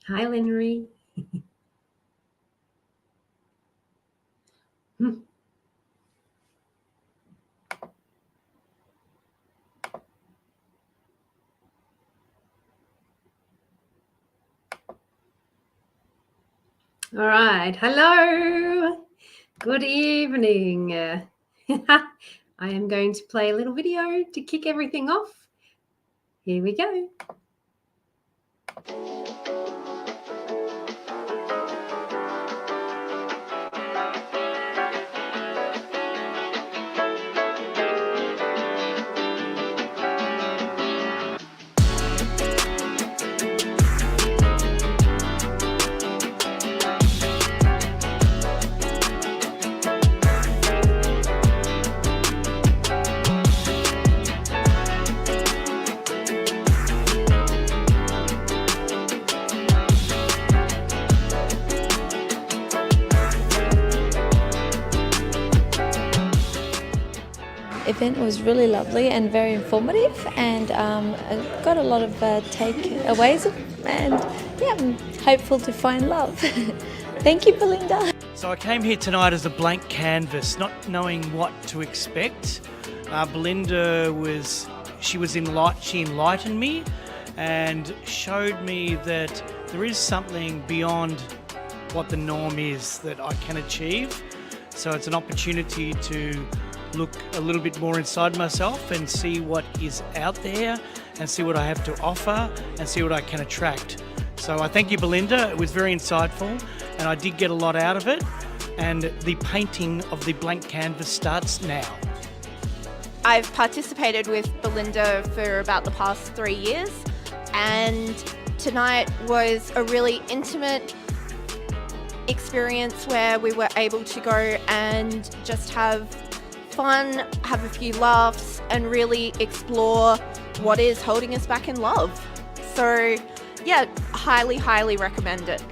Hi, Lenry. All right. Hello. Good evening. I am going to play a little video to kick everything off. Here we go. Event was really lovely and very informative, and I got a lot of takeaways, and I'm hopeful to find love. Thank you, Belinda. So I came here tonight as a blank canvas, not knowing what to expect. Belinda she enlightened me and showed me that there is something beyond what the norm is that I can achieve. So it's an opportunity to look a little bit more inside myself and see what is out there and see what I have to offer and see what I can attract. So I thank you, Belinda. It was very insightful and I did get a lot out of it. And the painting of the blank canvas starts now. I've participated with Belinda for about the past 3 years, and tonight was a really intimate experience where we were able to go and just have fun, have a few laughs, and really explore what is holding us back in love. So yeah, highly, highly recommend it.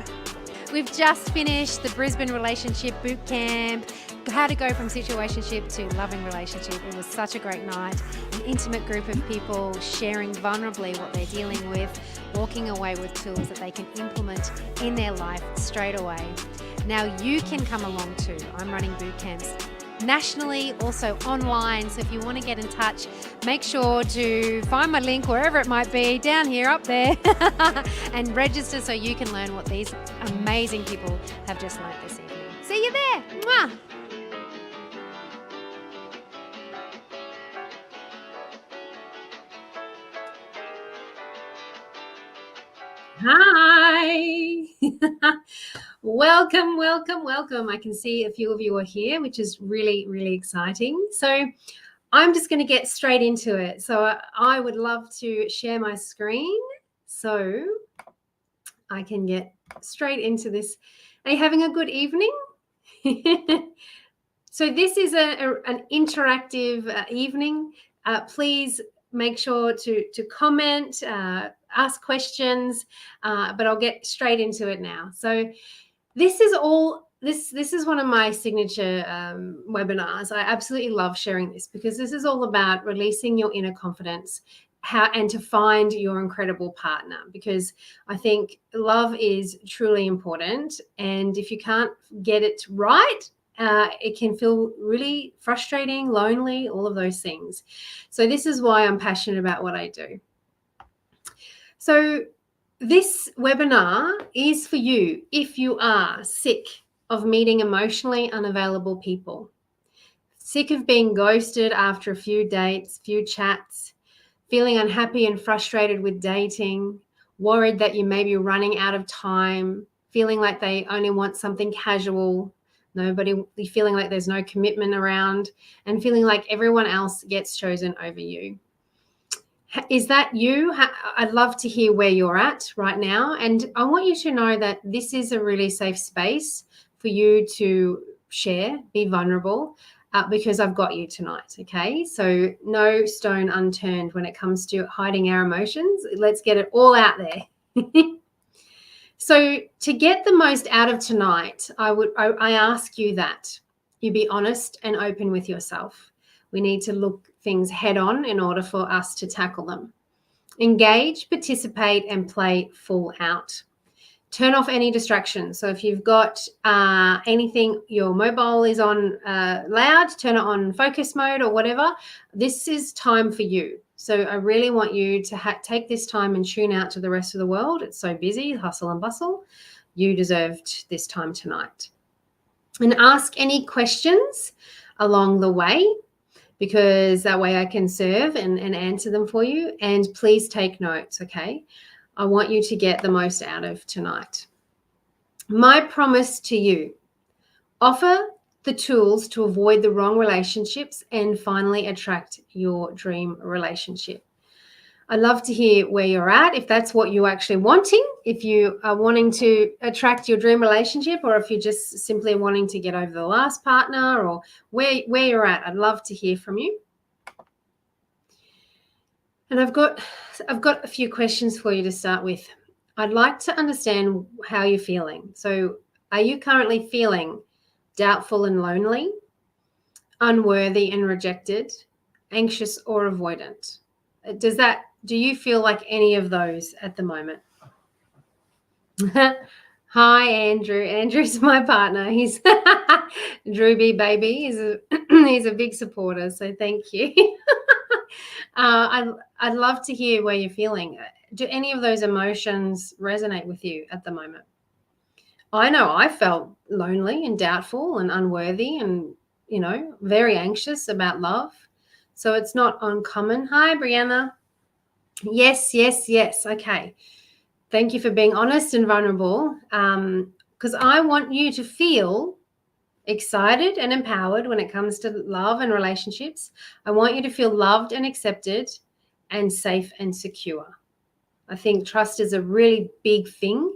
We've just finished the Brisbane Relationship Bootcamp, how to go from situationship to loving relationship. It was such a great night, an intimate group of people sharing vulnerably what they're dealing with, walking away with tools that they can implement in their life straight away. Now you can come along too. I'm running boot camps nationally, also online. So if you want to get in touch, make sure to find my link wherever it might be, down here, up there, and register so you can learn what these amazing people have just learned this evening. See you there. Mwah! Hi. Welcome, welcome, welcome. I can see a few of you are here, which is really, really exciting. So I'm just going to get straight into it. So I would love to share my screen so I can get straight into this. Are you having a good evening? So this is an interactive evening. Please make sure to comment, ask questions, but I'll get straight into it now. So this is one of my signature webinars. I absolutely love sharing this because this is all about releasing your inner confidence, and to find your incredible partner, because I think love is truly important. And if you can't get it right, it can feel really frustrating, lonely, all of those things. So this is why I'm passionate about what I do. So this webinar is for you if you are sick of meeting emotionally unavailable people, sick of being ghosted after a few dates, few chats, feeling unhappy and frustrated with dating, worried that you may be running out of time, feeling like they only want something casual, feeling like there's no commitment around, and feeling like everyone else gets chosen over you. Is that you? I'd love to hear where you're at right now. And I want you to know that this is a really safe space for you to share, be vulnerable, because I've got you tonight, okay? So no stone unturned when it comes to hiding our emotions. Let's get it all out there. So to get the most out of tonight, I ask you that you be honest and open with yourself. We need to look things head on in order for us to tackle them. Engage, participate, and play full out. turn off any distractions. So if you've got anything, your mobile is on loud, turn it on focus mode or whatever. This is time for you. So I really want you to take this time and tune out to the rest of the world. It's so busy, hustle and bustle. You deserved this time tonight. And ask any questions along the way, because that way I can serve and answer them for you. And please take notes, okay? I want you to get the most out of tonight. My promise to you: offer the tools to avoid the wrong relationships and finally attract your dream relationship. I'd love to hear where you're at, if that's what you're actually wanting, if you are wanting to attract your dream relationship, or if you're just simply wanting to get over the last partner, or where you're at. I'd love to hear from you. And I've got a few questions for you to start with. I'd like to understand how you're feeling. So are you currently feeling doubtful and lonely, unworthy and rejected, anxious or avoidant? Do you feel like any of those at the moment? Hi, Andrew. Andrew's my partner. He's Drew B. Baby. He's a big supporter, so thank you. I'd love to hear where you're feeling. Do any of those emotions resonate with you at the moment? I know I felt lonely and doubtful and unworthy and, very anxious about love. So it's not uncommon. Hi, Brianna. Yes. Okay. Thank you for being honest and vulnerable, because I want you to feel excited and empowered when it comes to love and relationships. I want you to feel loved and accepted and safe and secure. I think trust is a really big thing.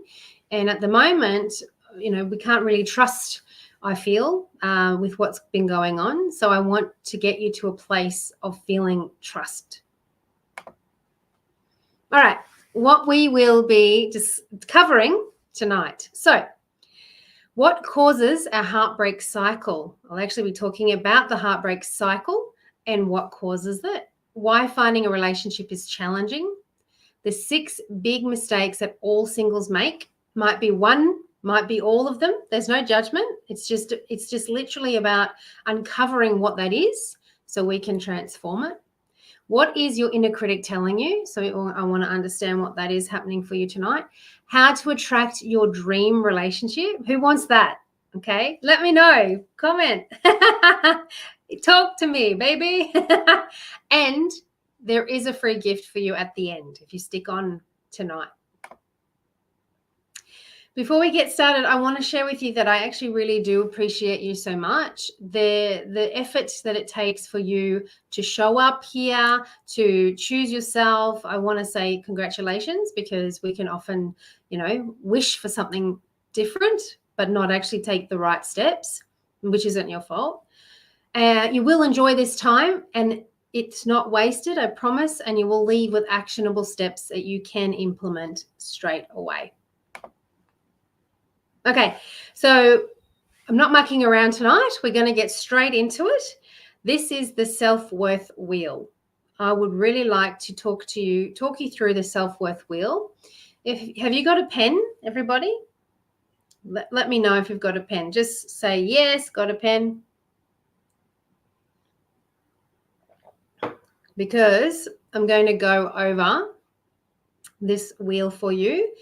And at the moment, we can't really trust, I feel, with what's been going on. So I want to get you to a place of feeling trust. All right, what we will be just covering tonight. So what causes a heartbreak cycle? I'll actually be talking about the heartbreak cycle and what causes it, why finding a relationship is challenging, the 6 big mistakes that all singles make. Might be one, might be all of them. There's no judgment. It's just literally about uncovering what that is so we can transform it. What is your inner critic telling you? So I want to understand what that is happening for you tonight. How to attract your dream relationship. Who wants that? Okay, let me know. Comment. Talk to me, baby. And there is a free gift for you at the end if you stick on tonight. Before we get started, I want to share with you that I actually really do appreciate you so much. The effort that it takes for you to show up here, to choose yourself. I want to say congratulations, because we can often, wish for something different, but not actually take the right steps, which isn't your fault. You will enjoy this time, and it's not wasted, I promise, and you will leave with actionable steps that you can implement straight away. Okay, so I'm not mucking around tonight. We're going to get straight into it. This is the self-worth wheel. I would really like to talk you through the self-worth wheel. Have you got a pen, everybody? Let me know if you've got a pen. Just say yes, got a pen. Because I'm going to go over this wheel for you,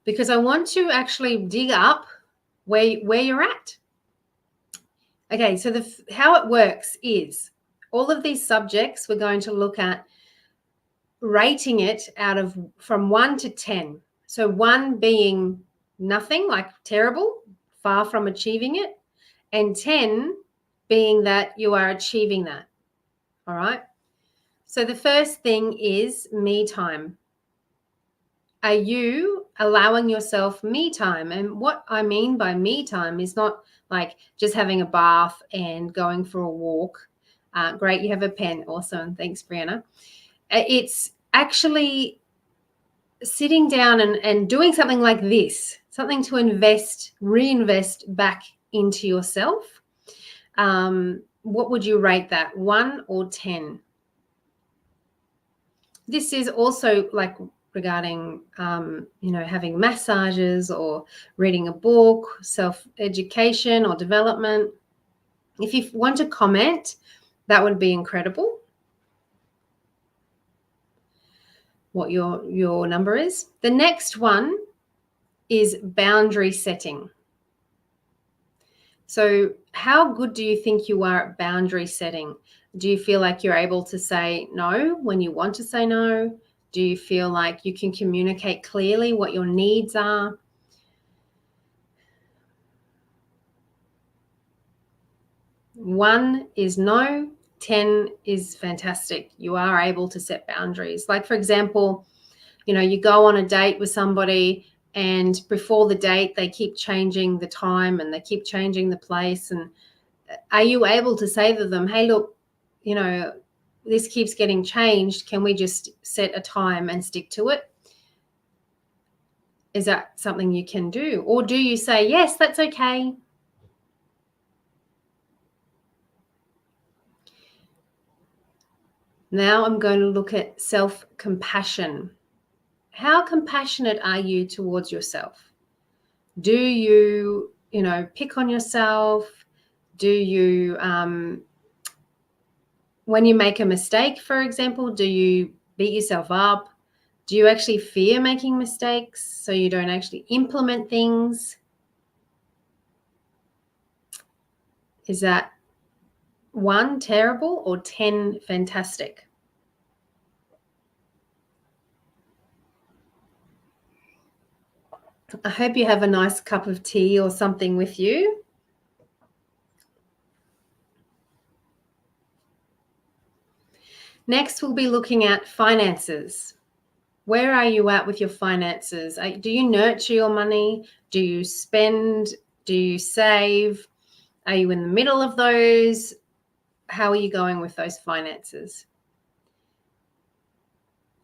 because I want to actually dig up where you're at. Okay, so how it works is all of these subjects we're going to look at rating it from 1 to 10. So 1 being nothing, like terrible, far from achieving it, and 10 being that you are achieving that. All right. So the first thing is me time. Are you allowing yourself me time? And what I mean by me time is not like just having a bath and going for a walk. Great, you have a pen. Awesome. Thanks, Brianna. It's actually sitting down and doing something like this, something to reinvest back into yourself. What would you rate that, 1 or 10? This is also like regarding, having massages or reading a book, self-education or development. If you want to comment, that would be incredible. What your number is. The next one is boundary setting. So how good do you think you are at boundary setting? Do you feel like you're able to say no when you want to say no? Do you feel like you can communicate clearly what your needs are? One is no, 10 is fantastic. You are able to set boundaries. Like, for example, you go on a date with somebody, and before the date, they keep changing the time and they keep changing the place. And are you able to say to them, hey, look, this keeps getting changed. Can we just set a time and stick to it? Is that something you can do? Or do you say, yes, that's okay? Now I'm going to look at self-compassion. How compassionate are you towards yourself? Do you, pick on yourself? Do you, when you make a mistake, for example, do you beat yourself up? Do you actually fear making mistakes so you don't actually implement things? Is that 1 terrible or 10 fantastic? I hope you have a nice cup of tea or something with you. Next, we'll be looking at finances. Where are you at with your finances? Do you nurture your money? Do you spend? Do you save? Are you in the middle of those? How are you going with those finances?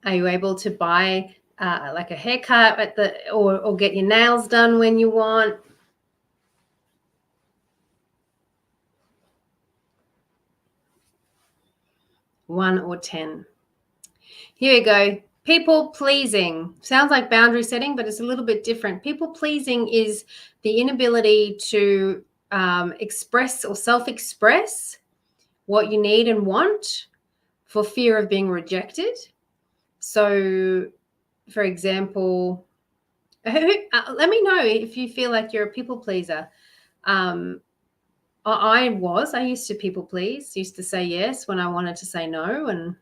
Are you able to buy like a haircut or get your nails done when you want? One or 10. Here we go. People pleasing. Sounds like boundary setting, but it's a little bit different. People pleasing is the inability to express or self-express what you need and want for fear of being rejected. So, for example, let me know if you feel like you're a people pleaser. I used to people please, used to say yes when I wanted to say no. And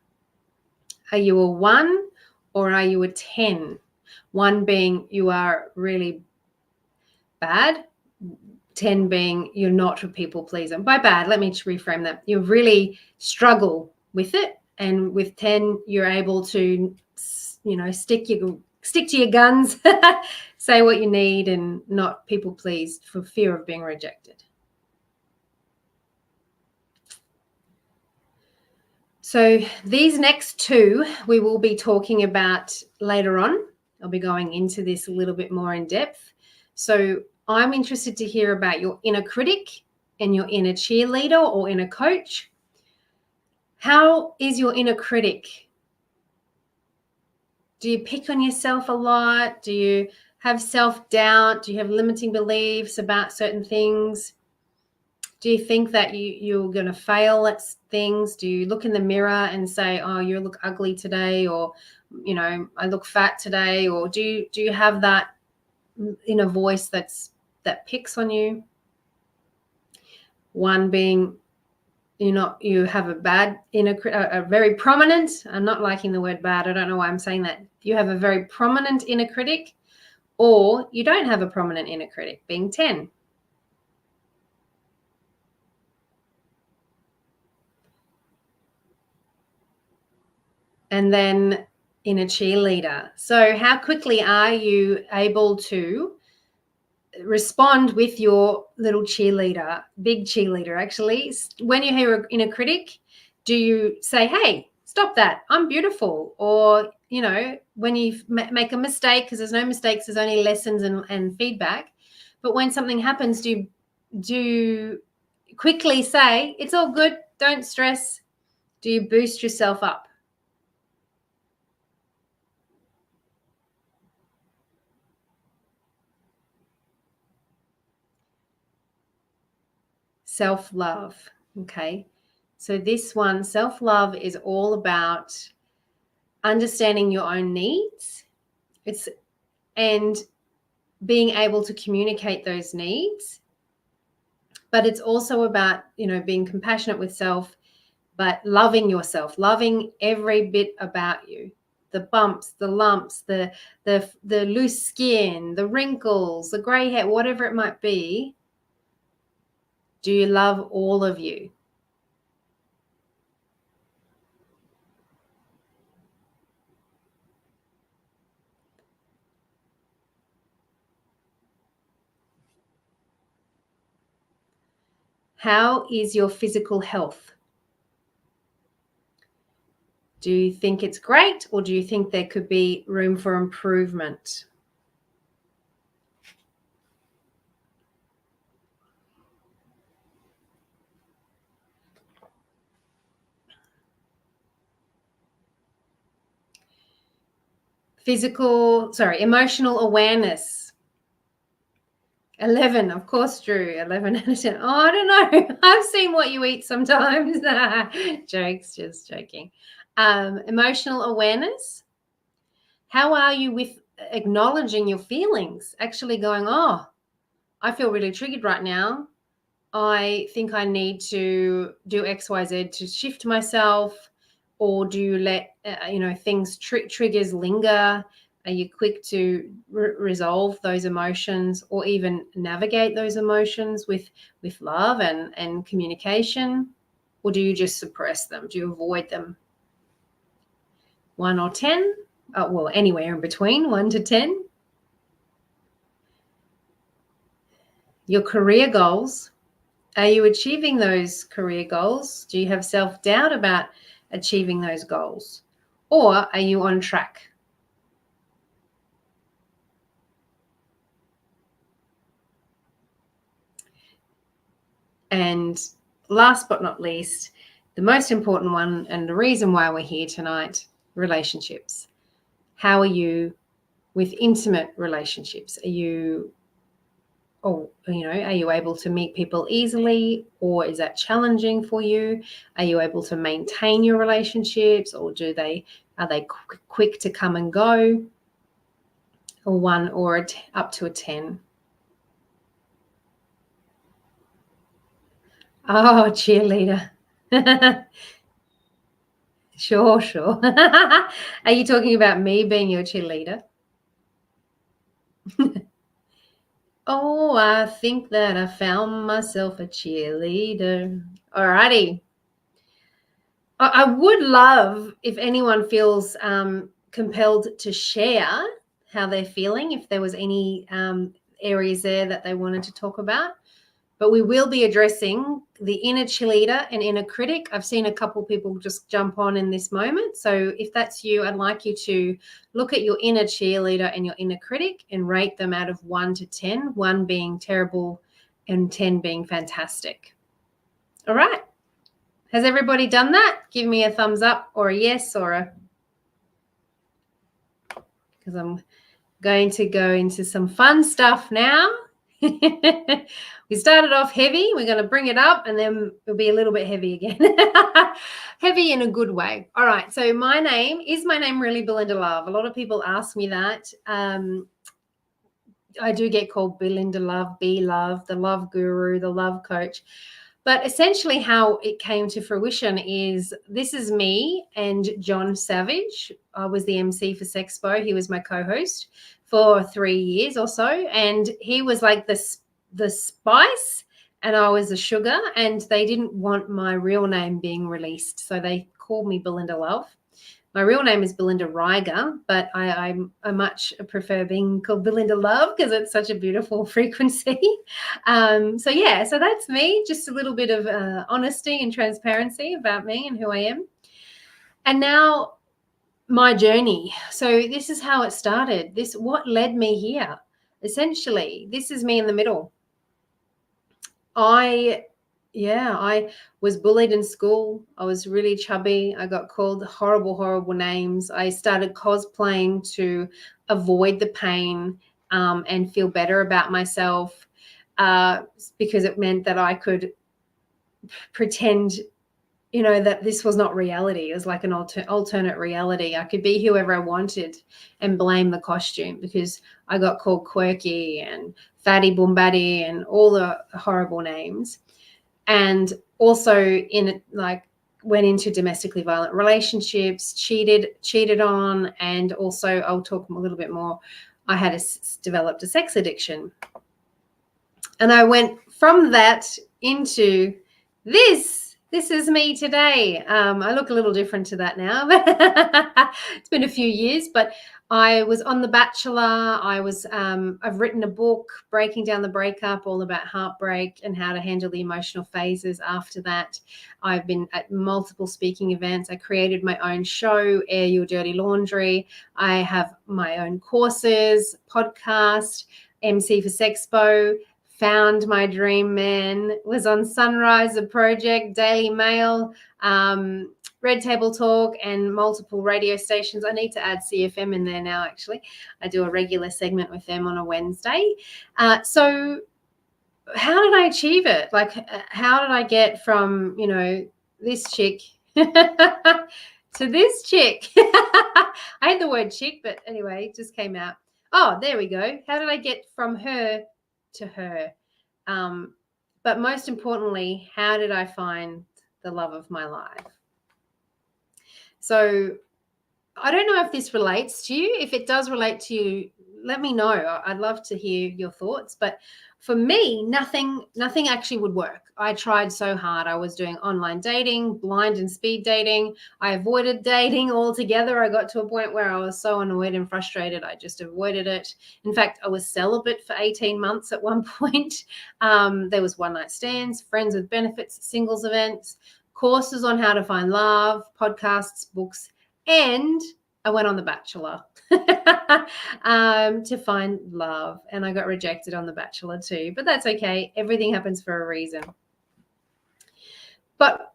are you a 1 or are you a 10? 1 being you are really bad, 10 being you're not a people pleaser. By bad, let me reframe that. You really struggle with it. And with 10, you're able to, stick to your guns, say what you need and not people pleased for fear of being rejected. So these next 2 we will be talking about later on. I'll be going into this a little bit more in depth. So I'm interested to hear about your inner critic and your inner cheerleader or inner coach. How is your inner critic? Do you pick on yourself a lot? Do you have self-doubt? Do you have limiting beliefs about certain things? Do you think that you're going to fail at things? Do you look in the mirror and say, oh, you look ugly today, or, I look fat today? Or do you have that inner voice that picks on you? 1 being, you have a bad a very prominent, I'm not liking the word bad, I don't know why I'm saying that. You have a very prominent inner critic, or you don't have a prominent inner critic, being 10. And then inner cheerleader. So how quickly are you able to respond with your little cheerleader, big cheerleader actually? When you hear an inner critic, do you say, hey, stop that, I'm beautiful? Or, when you make a mistake, because there's no mistakes, there's only lessons and feedback. But when something happens, do you quickly say, it's all good, don't stress? Do you boost yourself up? self-love. Okay. So this one, self-love, is all about understanding your own needs. And being able to communicate those needs. But it's also about, being compassionate with self, but loving yourself, loving every bit about you. The bumps, the lumps, the loose skin, the wrinkles, the gray hair, whatever it might be. Do you love all of you? How is your physical health? Do you think it's great, or do you think there could be room for improvement? Emotional awareness. 11, of course, Drew. 11 out of 10. Oh, I don't know. I've seen what you eat sometimes. Jokes, just joking. Emotional awareness. How are you with acknowledging your feelings? Actually going, oh, I feel really triggered right now. I think I need to do X, Y, Z to shift myself. Or do you let, things, triggers linger? Are you quick to resolve those emotions, or even navigate those emotions with love and communication? Or do you just suppress them? Do you avoid them? 1 or 10? Well, anywhere in between, 1 to 10. Your career goals. Are you achieving those career goals? Do you have self-doubt about achieving those goals? Or are you on track? And last but not least, the most important one, and the reason why we're here tonight, relationships. How are you with intimate relationships? Are you able to meet people easily, or is that challenging for you? Are you able to maintain your relationships, or are they quick to come and go? Or 1 or up to a 10? Oh, cheerleader. Sure. Are you talking about me being your cheerleader? Oh, I think that I found myself a cheerleader. Alrighty. I would love if anyone feels compelled to share how they're feeling, if there was any areas there that they wanted to talk about. But we will be addressing the inner cheerleader and inner critic. I've seen a couple people just jump on in this moment. So if that's you, I'd like you to look at your inner cheerleader and your inner critic and rate them out of 1 to 10, 1 being terrible and 10 being fantastic. All right. Has everybody done that? Give me a thumbs up or a yes or because I'm going to go into some fun stuff now. We started off heavy. We're going to bring it up, and then it'll be a little bit heavy again. Heavy in a good way. All right. So is my name really Belinda Love? A lot of people ask me that. I do get called Belinda Love, B Love, the love guru, the love coach. But essentially how it came to fruition is this is me and John Savage. I was the MC for Sexpo. He was my co-host for 3 years or so. And he was like the spice and I was the sugar, and they didn't want my real name being released. So they called me Belinda Love. My real name is Belinda Riger, but I much prefer being called Belinda Love because it's such a beautiful frequency. So that's me. Just a little bit of honesty and transparency about me and who I am. And now my journey. So this is how it started. What led me here. Essentially, this is me in the middle. I was bullied in school. I was really chubby. I got called horrible names. I started cosplaying to avoid the pain and feel better about myself because it meant that I could pretend, that this was not reality. It was like an alternate reality. I could be whoever I wanted and blame the costume because I got called quirky and fatty boombaddy and all the horrible names. And also went into domestically violent relationships, cheated on, and also I'll talk a little bit more. I had developed a sex addiction. And I went from that into this. This is me today. I look a little different to that now. It's been a few years, but I was on The Bachelor. I've written a book, Breaking Down the Breakup, all about heartbreak and how to handle the emotional phases after that. I've been at multiple speaking events. I created my own show, Air Your Dirty Laundry. I have my own courses, podcast, MC for Sexpo, Found My Dream Man, was on Sunrise, The Project, Daily Mail, Red Table Talk, and multiple radio stations. I need to add CFM in there now, actually. I do a regular segment with them on a Wednesday. So how did I achieve it? Like, how did I get from, this chick to this chick? I hate the word chick, but anyway, it just came out. Oh, there we go. How did I get from her to her? But most importantly, how did I find the love of my life? So I don't know if this relates to you. If it does relate to you, let me know. I'd love to hear your thoughts. But for me, nothing actually would work. I tried so hard. I was doing online dating, blind and speed dating. I avoided dating altogether. I got to a point where I was so annoyed and frustrated, I just avoided it. In fact, I was celibate for 18 months at one point. There was one-night stands, friends with benefits, singles events, courses on how to find love, podcasts, books, and I went on The Bachelor to find love, and I got rejected on The Bachelor too, but that's okay. Everything happens for a reason. But,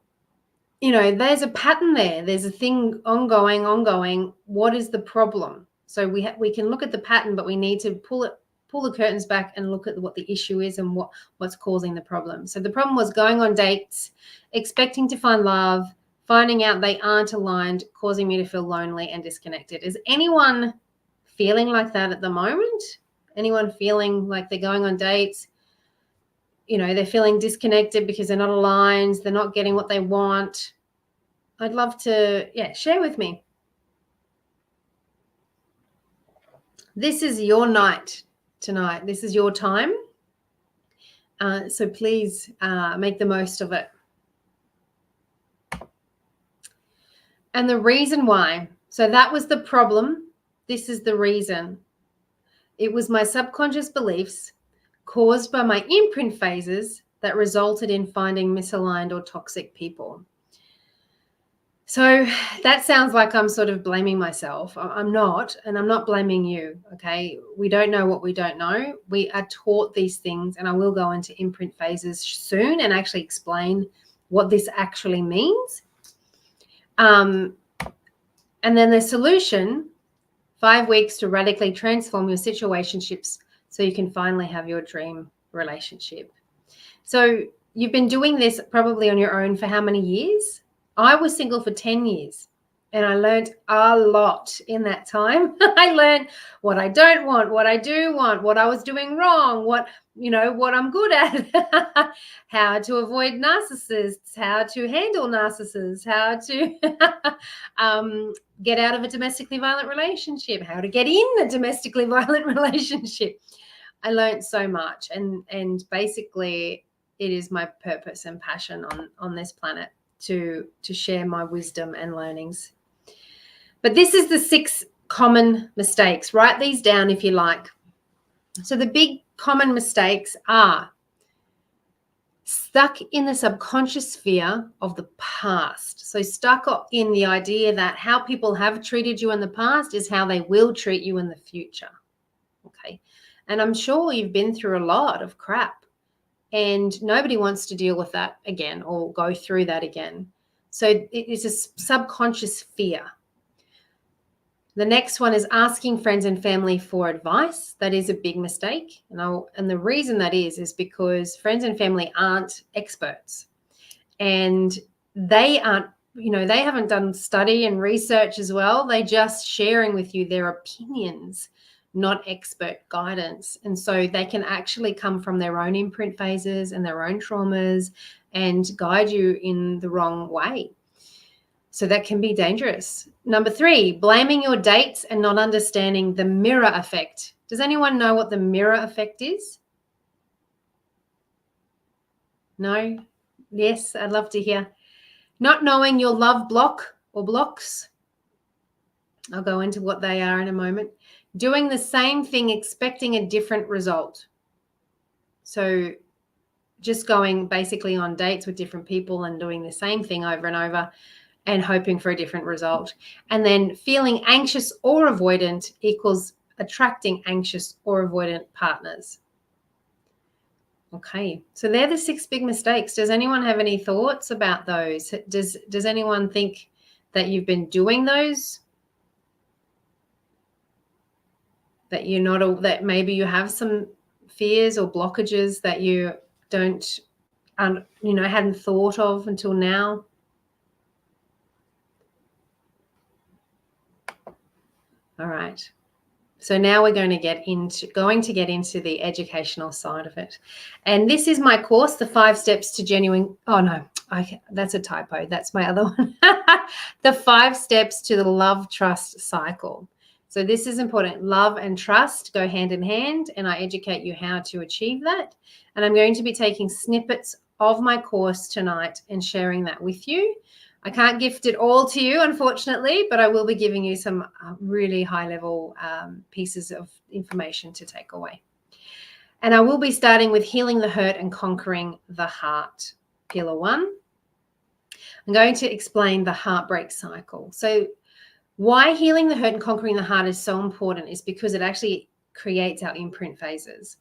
there's a pattern there. There's a thing ongoing. What is the problem? So we can look at the pattern, but we need to pull the curtains back and look at what the issue is and what's causing the problem. So the problem was going on dates, expecting to find love, finding out they aren't aligned, causing me to feel lonely and disconnected. Is anyone feeling like that at the moment? Anyone feeling like they're going on dates? They're feeling disconnected because they're not aligned, they're not getting what they want. I'd love to, share with me. This is your night tonight. This is your time. So please make the most of it. And the reason why, so that was the problem. This is the reason. It was my subconscious beliefs caused by my imprint phases that resulted in finding misaligned or toxic people. So that sounds like I'm sort of blaming myself. I'm not, and I'm not blaming you, okay? We don't know what we don't know. We are taught these things, and I will go into imprint phases soon and actually explain what this actually means. And then the solution, 5 weeks to radically transform your situationships so you can finally have your dream relationship. So you've been doing this probably on your own for how many years? I was single for 10 years and I learned a lot in that time. I learned what I don't want, what I do want, what I was doing wrong, what I'm good at, how to avoid narcissists, how to handle narcissists, how to get out of a domestically violent relationship, how to get in a domestically violent relationship. I learned so much, and basically it is my purpose and passion on this planet to share my wisdom and learnings. But this is the 6 common mistakes. Write these down if you like. So the big common mistakes are stuck in the subconscious sphere of the past. So stuck in the idea that how people have treated you in the past is how they will treat you in the future. Okay. And I'm sure you've been through a lot of crap and nobody wants to deal with that again or go through that again. So it is a subconscious fear. The next one is asking friends and family for advice. That is a big mistake. And the reason that is because friends and family aren't experts. and they aren't, they haven't done study and research as well. They're just sharing with you their opinions, not expert guidance. And so they can actually come from their own imprint phases and their own traumas and guide you in the wrong way. So that can be dangerous. Number 3, blaming your dates and not understanding the mirror effect. Does anyone know what the mirror effect is? No? Yes, I'd love to hear. Not knowing your love block or blocks. I'll go into what they are in a moment. Doing the same thing, expecting a different result. So just going basically on dates with different people and doing the same thing over and over and hoping for a different result. And then feeling anxious or avoidant equals attracting anxious or avoidant partners. Okay, so they're the 6 big mistakes. Does anyone have any thoughts about those? Does anyone think that you've been doing those? That you're not, that maybe you have some fears or blockages that you don't, hadn't thought of until now? All right. So now we're going to get into the educational side of it. And this is my course, the 5 steps to genuine, that's a typo. That's my other one. The 5 steps to the love trust cycle. So this is important. Love and trust go hand in hand, and I educate you how to achieve that. And I'm going to be taking snippets of my course tonight and sharing that with you. I can't gift it all to you, unfortunately, but I will be giving you some really high-level pieces of information to take away. And I will be starting with healing the hurt and conquering the heart, Pillar 1. I'm going to explain the heartbreak cycle. So why healing the hurt and conquering the heart is so important is because it actually creates our imprint phases.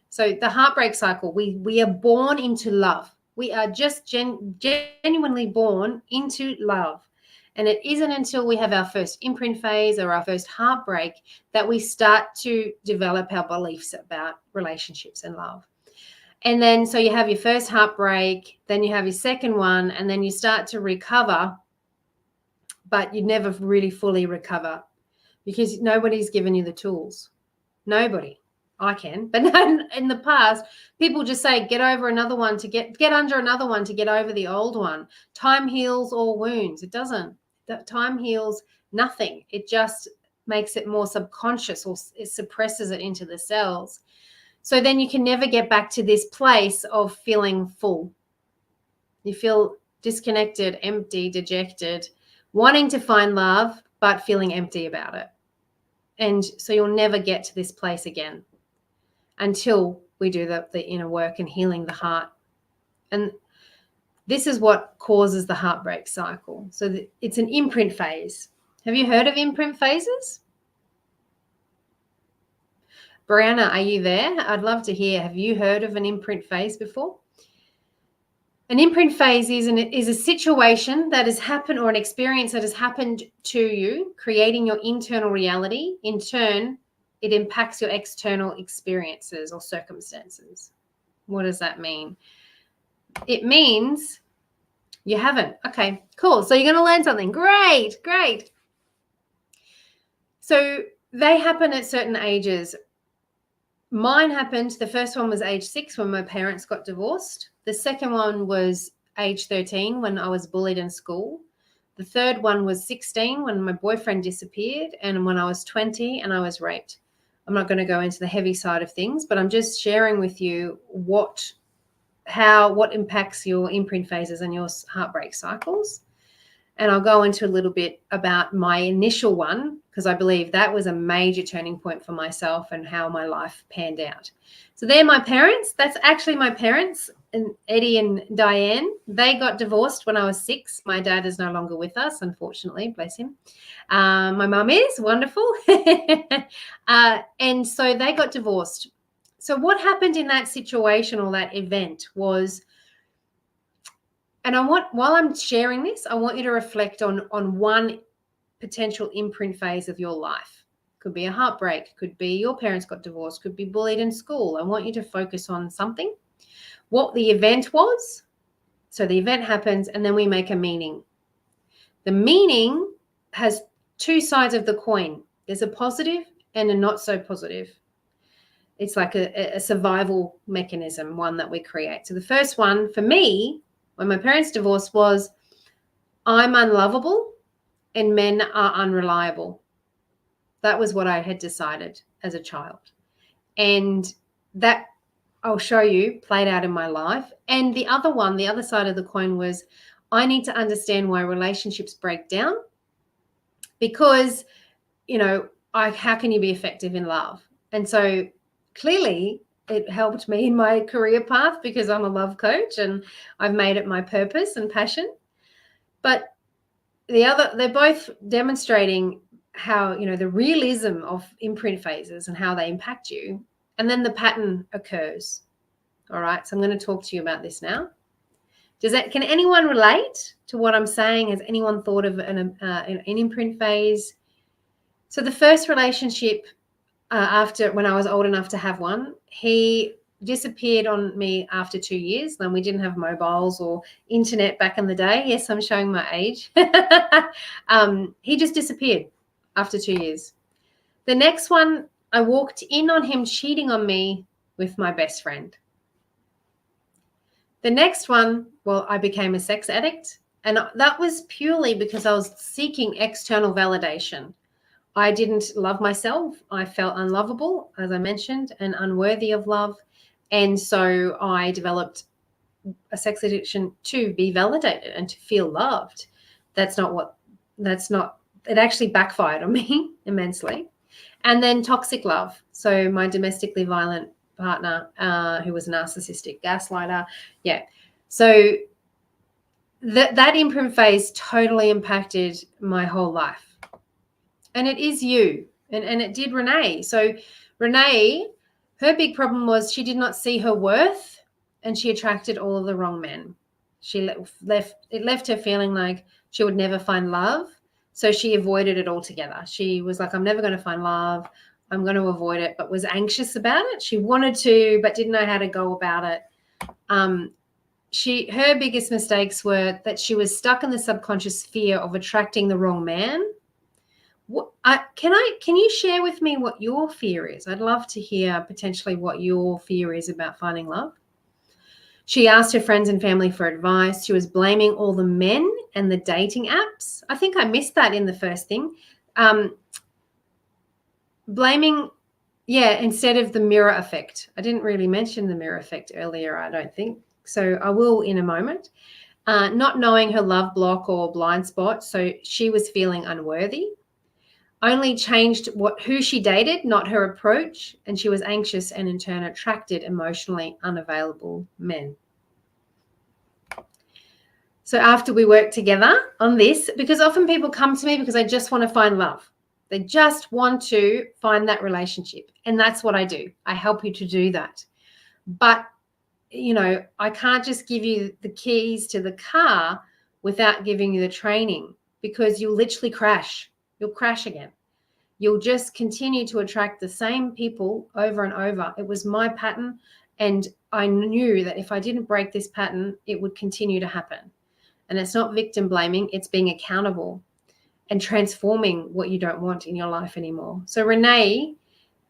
So the heartbreak cycle, we are born into love. We are just genuinely born into love. And it isn't until we have our first imprint phase or our first heartbreak that we start to develop our beliefs about relationships and love. And then so you have your first heartbreak, then you have your second one, and then you start to recover, but you never really fully recover because nobody's given you the tools. Nobody. I can, but in the past, people just say, get over another one to get under another one to get over the old one. Time heals all wounds. It doesn't. Time heals nothing. It just makes it more subconscious, or it suppresses it into the cells. So then you can never get back to this place of feeling full. You feel disconnected, empty, dejected, wanting to find love, but feeling empty about it. And so you'll never get to this place again until we do the inner work and healing the heart. And this is what causes the heartbreak cycle. So it's an imprint phase. Have you heard of imprint phases? Brianna, are you there? I'd love to hear. Have you heard of an imprint phase before? An imprint phase is a situation that has happened, or an experience that has happened to you, creating your internal reality. In turn, it impacts your external experiences or circumstances. What does that mean? It means you haven't. Okay, cool. So you're going to learn something. Great. So they happen at certain ages. Mine happened, the first one was age 6 when my parents got divorced. The second one was age 13 when I was bullied in school. The third one was 16 when my boyfriend disappeared, and when I was 20 and I was raped. I'm not going to go into the heavy side of things, but I'm just sharing with you what impacts your imprint phases and your heartbreak cycles. And I'll go into a little bit about my initial one, because I believe that was a major turning point for myself and how my life panned out. So they're my parents. That's actually my parents, and Eddie and Diane. They got divorced when I was 6. My dad is no longer with us, unfortunately, bless him. My mum is wonderful. And so they got divorced. So what happened in that situation or that event was, and while I'm sharing this, I want you to reflect on one potential imprint phase of your life. Could be a heartbreak, could be your parents got divorced, could be bullied in school. I want you to focus on something, what the event was, So the event happens and then we make a meaning. The meaning has two sides of the coin. There's a positive and a not so positive. It's like a survival mechanism, one that we create. So the first one for me, when my parents divorced, was I'm unlovable and men are unreliable. That was what I had decided as a child. And that, I'll show you, played out in my life. And the other one, the other side of the coin, was I need to understand why relationships break down, because, how can you be effective in love? And so clearly it helped me in my career path because I'm a love coach and I've made it my purpose and passion. But they're both demonstrating how, the realism of imprint phases and how they impact you. And then the pattern occurs. All right. So I'm going to talk to you about this now. Can anyone relate to what I'm saying? Has anyone thought of an imprint phase? So the first relationship, after, when I was old enough to have one, he disappeared on me after 2 years. Then we didn't have mobiles or internet back in the day. Yes, I'm showing my age. He just disappeared after 2 years. The next one, I walked in on him cheating on me with my best friend. The next one, well, I became a sex addict, and that was purely because I was seeking external validation. I didn't love myself. I felt unlovable, as I mentioned, and unworthy of love. And so I developed a sex addiction to be validated and to feel loved. It actually backfired on me immensely. And then toxic love. So my domestically violent partner, who was a narcissistic gaslighter. Yeah. So that imprint phase totally impacted my whole life. And it is you. And it did Renee. So Renee, her big problem was she did not see her worth and she attracted all of the wrong men. It left her feeling like she would never find love. So she avoided it altogether. She was like, I'm never going to find love. I'm going to avoid it, but was anxious about it. She wanted to, but didn't know how to go about it. Her biggest mistakes were that she was stuck in the subconscious fear of attracting the wrong man. Can you share with me what your fear is? I'd love to hear potentially what your fear is about finding love. She asked her friends and family for advice. She was blaming all the men and the dating apps. I think I missed that in the first thing. Blaming, instead of the mirror effect. I didn't really mention the mirror effect earlier, I don't think. So I will in a moment. Not knowing her love block or blind spot. So she was feeling unworthy. Only changed who she dated, not her approach, and she was anxious and in turn attracted emotionally unavailable men. So after we worked together on this, because often people come to me because they just want to find love. They just want to find that relationship, and that's what I do. I help you to do that. But, I can't just give you the keys to the car without giving you the training, because you'll literally crash. You'll crash again. You'll just continue to attract the same people over and over. It was my pattern, and I knew that if I didn't break this pattern, it would continue to happen. And it's not victim blaming, it's being accountable and transforming what you don't want in your life anymore. So Renee,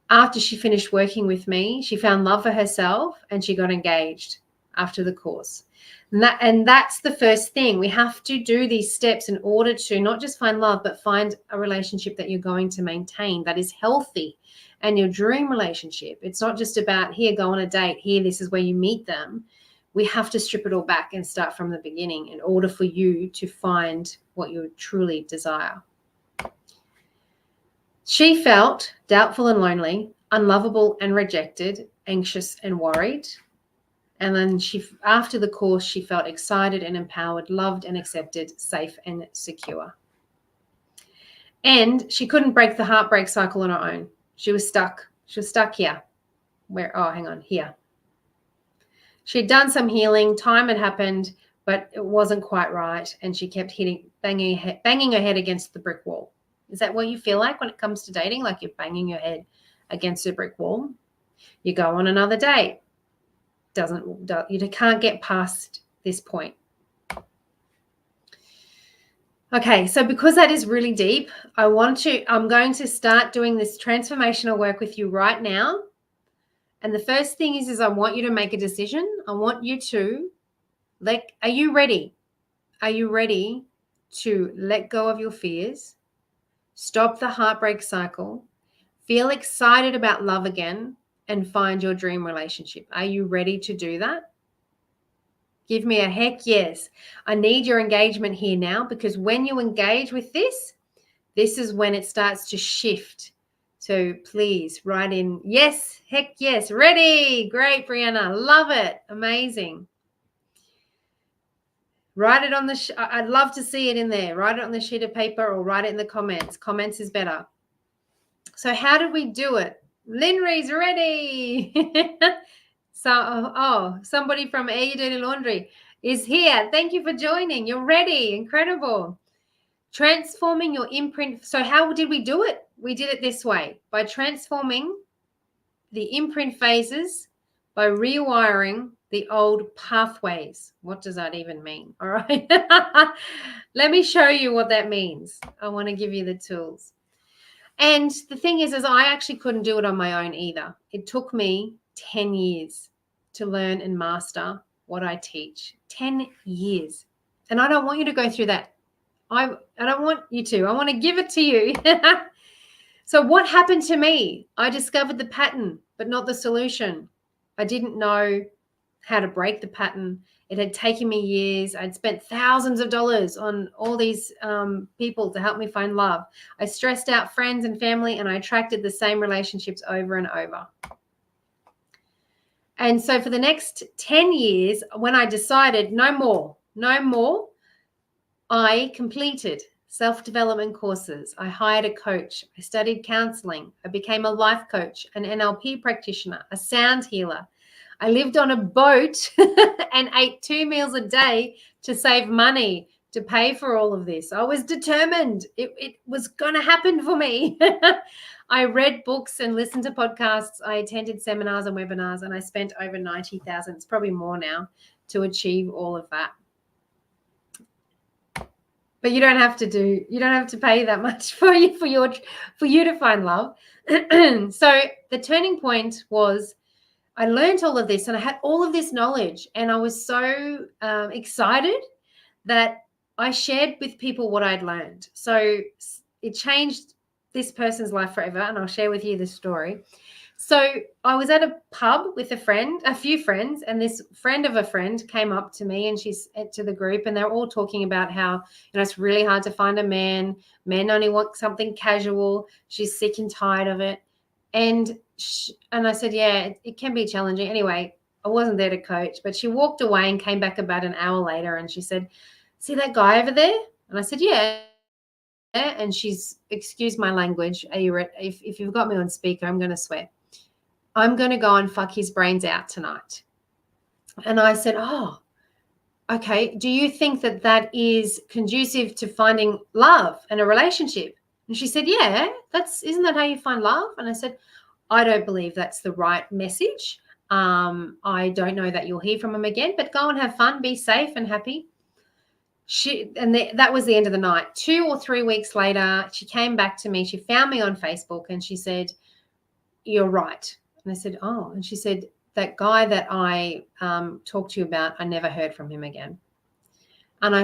after she finished working with me, she found love for herself and she got engaged after the course. And that's the first thing. We have to do these steps in order to not just find love, but find a relationship that you're going to maintain that is healthy and your dream relationship. It's not just about here, go on a date, here, this is where you meet them. We have to strip it all back and start from the beginning in order for you to find what you truly desire. She felt doubtful and lonely, unlovable and rejected, anxious and worried. And then after the course, she felt excited and empowered, loved and accepted, safe and secure. And she couldn't break the heartbreak cycle on her own. She was stuck. She was stuck here. Here. She'd done some healing. Time had happened, but it wasn't quite right. And she kept banging her head against the brick wall. Is that what you feel like when it comes to dating? Like you're banging your head against a brick wall? You go on another date. You can't get past this point. Okay, so because that is really deep, I'm going to start doing this transformational work with you right now. And the first thing is I want you to make a decision. I want you to are you ready? Are you ready to let go of your fears, stop the heartbreak cycle, feel excited about love again, and find your dream relationship? Are you ready to do that? Give me a heck yes. I need your engagement here now, because when you engage with this is when it starts to shift. So please write in yes, heck yes, ready. Great, Brianna. Love it. Amazing. Write it on I'd love to see it in there. Write it on the sheet of paper or write it in the comments. Comments is better. So how did we do it? Linry's ready. Somebody from Air You Dirty Laundry is here. Thank you for joining. You're ready. Incredible. Transforming your imprint. So how did we do it? We did it this way, by transforming the imprint phases, by rewiring the old pathways. What does that even mean? All right. Let me show you what that means. I want to give you the tools. And the thing is I actually couldn't do it on my own either. It took me 10 years to learn and master what I teach. 10 years. And I don't want you to go through that. I don't want you to. I want to give it to you. So what happened to me? I discovered the pattern, but not the solution. I didn't know how to break the pattern. It had taken me years. I'd spent thousands of dollars on all these people to help me find love. I stressed out friends and family, and I attracted the same relationships over and over. And so for the next 10 years, when I decided no more, I completed self-development courses. I hired a coach. I studied counseling. I became a life coach, an NLP practitioner, a sound healer. I lived on a boat and ate 2 meals a day to save money to pay for all of this. I was determined. It was going to happen for me. I read books and listened to podcasts. I attended seminars and webinars, and I spent over $90,000, it's probably more now, to achieve all of that. But you don't have to pay that much for you to find love. So the turning point was I learned all of this, and I had all of this knowledge, and I was so excited that I shared with people what I'd learned. So it changed this person's life forever, and I'll share with you the story. So I was at a pub with a few friends, and this friend of a friend came up to me, and she's to the group, and they're all talking about how, it's really hard to find a man. Men only want something casual. She's sick and tired of it. And I said, yeah, it can be challenging. Anyway, I wasn't there to coach, but she walked away and came back about an hour later, and she said, see that guy over there? And I said, yeah. And she's, excuse my language, are you ready? If you've got me on speaker, I'm going to swear. I'm going to go and fuck his brains out tonight. And I said, oh, okay. Do you think that is conducive to finding love and a relationship? And she said, yeah, isn't that how you find love? And I said, I don't believe that's the right message. I don't know that you'll hear from him again, but go and have fun, be safe and happy. That was the end of the night. 2 or 3 weeks later, she came back to me. She found me on Facebook, and she said, you're right. And I said, oh. And she said, that guy that I talked to you about, I never heard from him again. And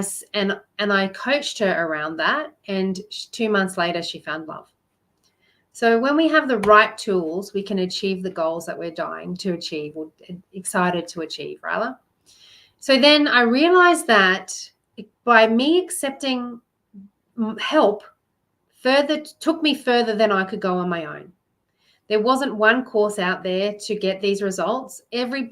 I coached her around that, and 2 months later, she found love. So when we have the right tools, we can achieve the goals that we're dying to achieve, or excited to achieve, rather. So then I realized that by me accepting help took me further than I could go on my own. There wasn't one course out there to get these results. Every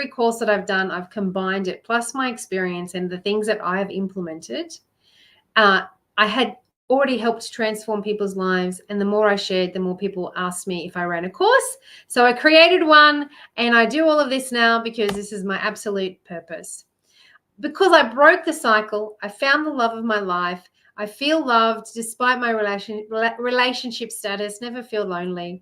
course that I've done, I've combined it, plus my experience and the things that I have implemented. I had already helped transform people's lives, and the more I shared, the more people asked me if I ran a course. So I created one, and I do all of this now because this is my absolute purpose. Because I broke the cycle, I found the love of my life. I feel loved despite my relationship status, never feel lonely.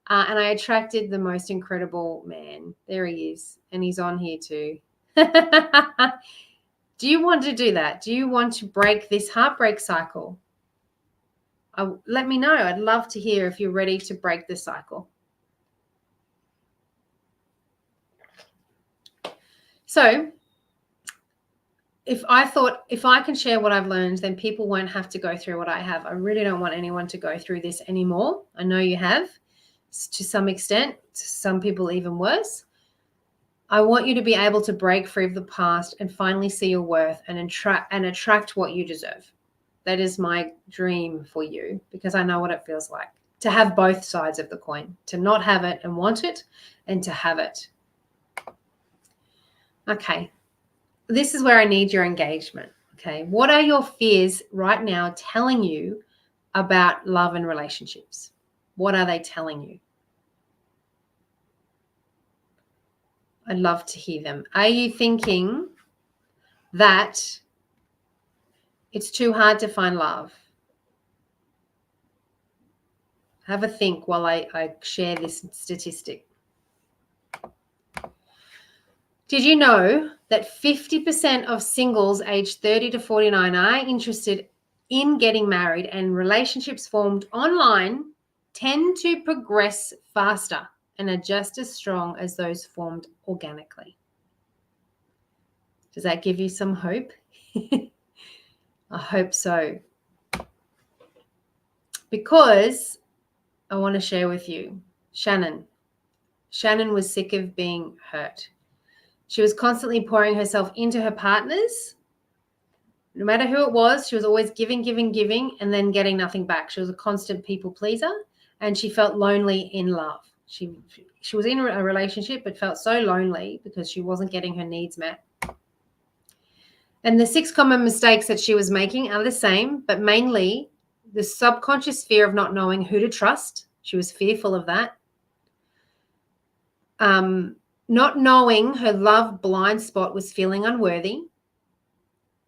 And I attracted the most incredible man. There he is. And he's on here too. Do you want to do that? Do you want to break this heartbreak cycle? Let me know. I'd love to hear if you're ready to break the cycle. So if I can share what I've learned, then people won't have to go through what I have. I really don't want anyone to go through this anymore. I know you have to some extent, to some people even worse. I want you to be able to break free of the past and finally see your worth and attract what you deserve. That is my dream for you, because I know what it feels like to have both sides of the coin, to not have it and want it, and to have it. Okay. This is where I need your engagement. Okay. What are your fears right now telling you about love and relationships? What are they telling you? I'd love to hear them. Are you thinking that it's too hard to find love? Have a think while I share this statistic. Did you know that 50% of singles aged 30 to 49 are interested in getting married, and relationships formed online tend to progress faster and are just as strong as those formed organically? Does that give you some hope? I hope so. Because I want to share with you, Shannon was sick of being hurt. She was constantly pouring herself into her partners. No matter who it was, she was always giving, and then getting nothing back. She was a constant people pleaser, and she felt lonely in love. She was in a relationship but felt so lonely because she wasn't getting her needs met. And the 6 common mistakes that she was making are the same, but mainly the subconscious fear of not knowing who to trust. She was fearful of that. Not knowing her love blind spot was feeling unworthy.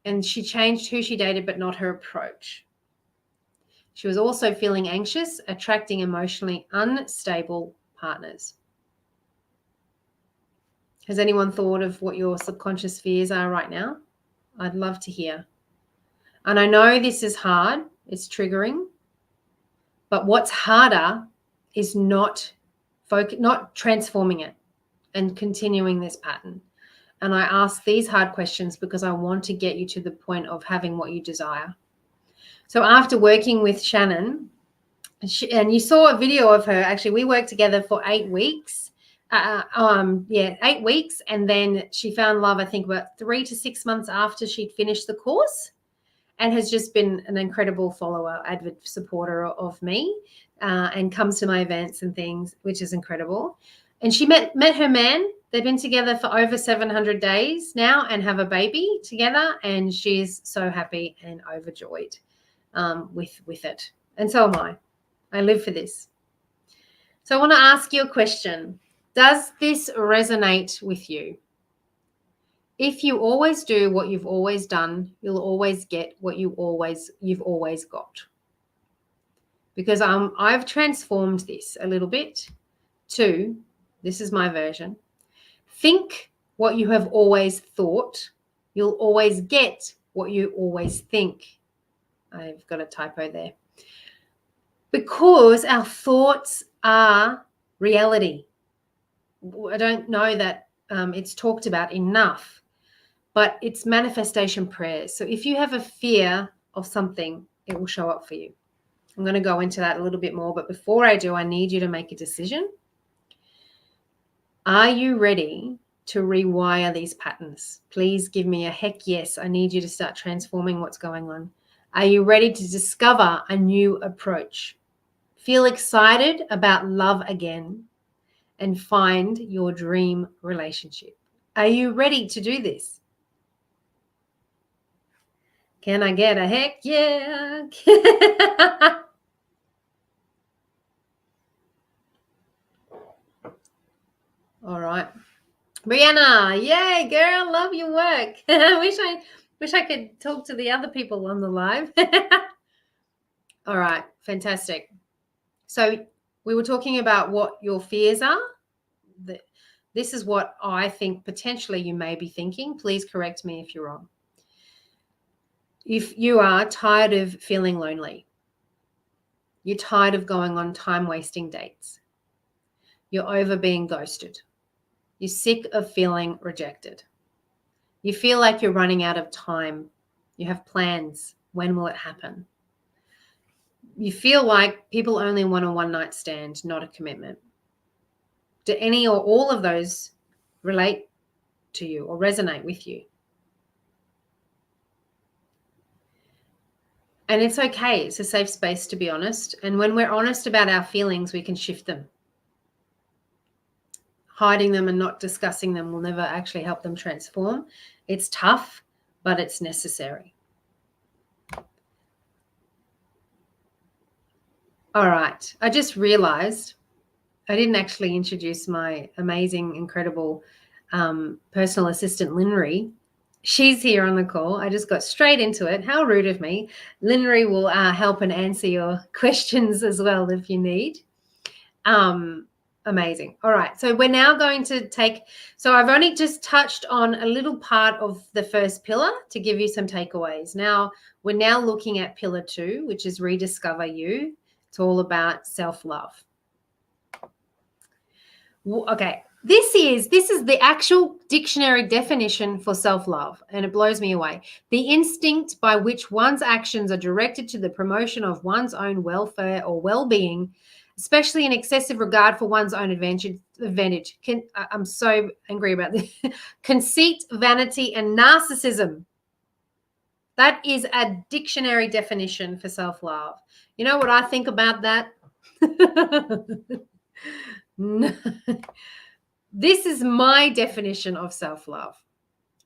And she changed who she dated, but not her approach. She was also feeling anxious, attracting emotionally unstable partners. Has anyone thought of what your subconscious fears are right now? I'd love to hear. And I know this is hard. It's triggering. But what's harder is not transforming it and continuing this pattern. And I ask these hard questions because I want to get you to the point of having what you desire. So after working with Shannon, and you saw a video of her, actually, we worked together for 8 weeks. 8 weeks. And then she found love, I think, about 3 to 6 months after she'd finished the course, and has just been an incredible follower, avid supporter of me, and comes to my events and things, which is incredible. And she met her man. They've been together for over 700 days now and have a baby together, and she's so happy and overjoyed with it. And so am I. I live for this. So I want to ask you a question. Does this resonate with you? If you always do what you've always done, you'll always get what you've always got. Because I've transformed this a little bit to, this is my version, think what you have always thought, you'll always get what you always think. I've got a typo there. Because our thoughts are reality. I don't know that it's talked about enough, but it's manifestation prayers. So if you have a fear of something, it will show up for you. I'm going to go into that a little bit more, but before I do, I need you to make a decision. Are you ready to rewire these patterns? Please give me a heck yes. I need you to start transforming what's going on. Are you ready to discover a new approach? Feel excited about love again and find your dream relationship. Are you ready to do this? Can I get a heck yeah? All right. Brianna, yay, girl, love your work. I wish I could talk to the other people on the live. All right, fantastic. So we were talking about what your fears are. This is what I think potentially you may be thinking. Please correct me if you're wrong. If you are tired of feeling lonely, you're tired of going on time-wasting dates, you're over being ghosted, you're sick of feeling rejected, you feel like you're running out of time, you have plans, when will it happen? You feel like people only want a one-night stand, not a commitment. Do any or all of those relate to you or resonate with you? And it's okay. It's a safe space to be honest. And when we're honest about our feelings, we can shift them. Hiding them and not discussing them will never actually help them transform. It's tough, but it's necessary. All right. I just realized I didn't actually introduce my amazing, incredible personal assistant, Linry. She's here on the call. I just got straight into it. How rude of me. Linry will help and answer your questions as well if you need. Amazing. All right. So we're now going to so I've only just touched on a little part of the first pillar to give you some takeaways. Now we're now looking at pillar 2, which is rediscover you. It's all about self-love. Okay. This is the actual dictionary definition for self-love, and it blows me away. The instinct by which one's actions are directed to the promotion of one's own welfare or well-being, especially in excessive regard for one's own advantage. I'm so angry about this. Conceit, vanity, and narcissism. That is a dictionary definition for self-love. You know what I think about that? No. This is my definition of self-love.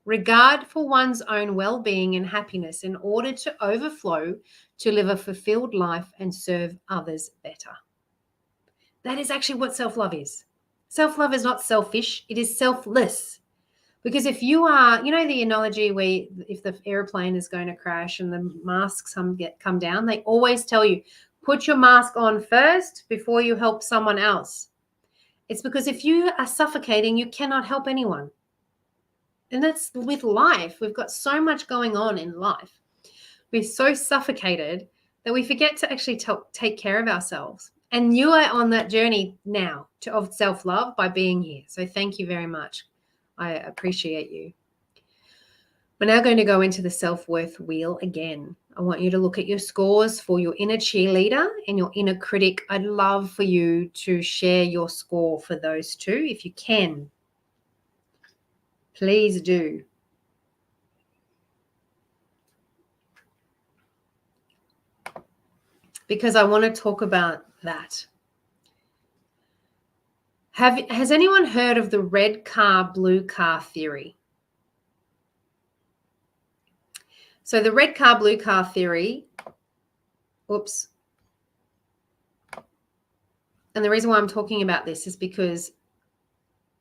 Regard for one's own well-being and happiness in order to overflow to live a fulfilled life and serve others better. That is actually what self-love is. Self-love is not selfish. It is selfless. Because if you are, you know the analogy where if the airplane is going to crash and the masks come down, they always tell you, put your mask on first before you help someone else. It's because if you are suffocating, you cannot help anyone. And that's with life. We've got so much going on in life. We're so suffocated that we forget to actually take care of ourselves. And you are on that journey now of self-love by being here. So thank you very much. I appreciate you. We're now going to go into the self-worth wheel again. I want you to look at your scores for your inner cheerleader and your inner critic. I'd love for you to share your score for those two if you can. Please do. Because I want to talk about that. Has anyone heard of the red car, blue car theory? So the red car, blue car theory, oops. And the reason why I'm talking about this is because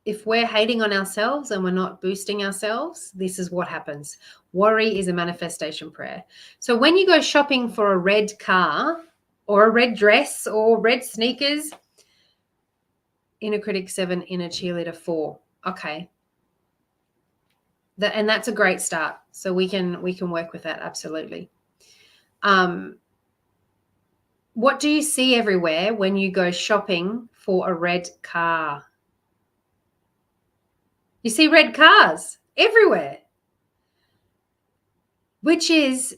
if we're hating on ourselves and we're not boosting ourselves, this is what happens. Worry is a manifestation prayer. So when you go shopping for a red car or a red dress or red sneakers, inner critic 7, inner cheerleader 4. Okay. And that's a great start. So we can work with that, absolutely. What do you see everywhere when you go shopping for a red car? You see red cars everywhere, which is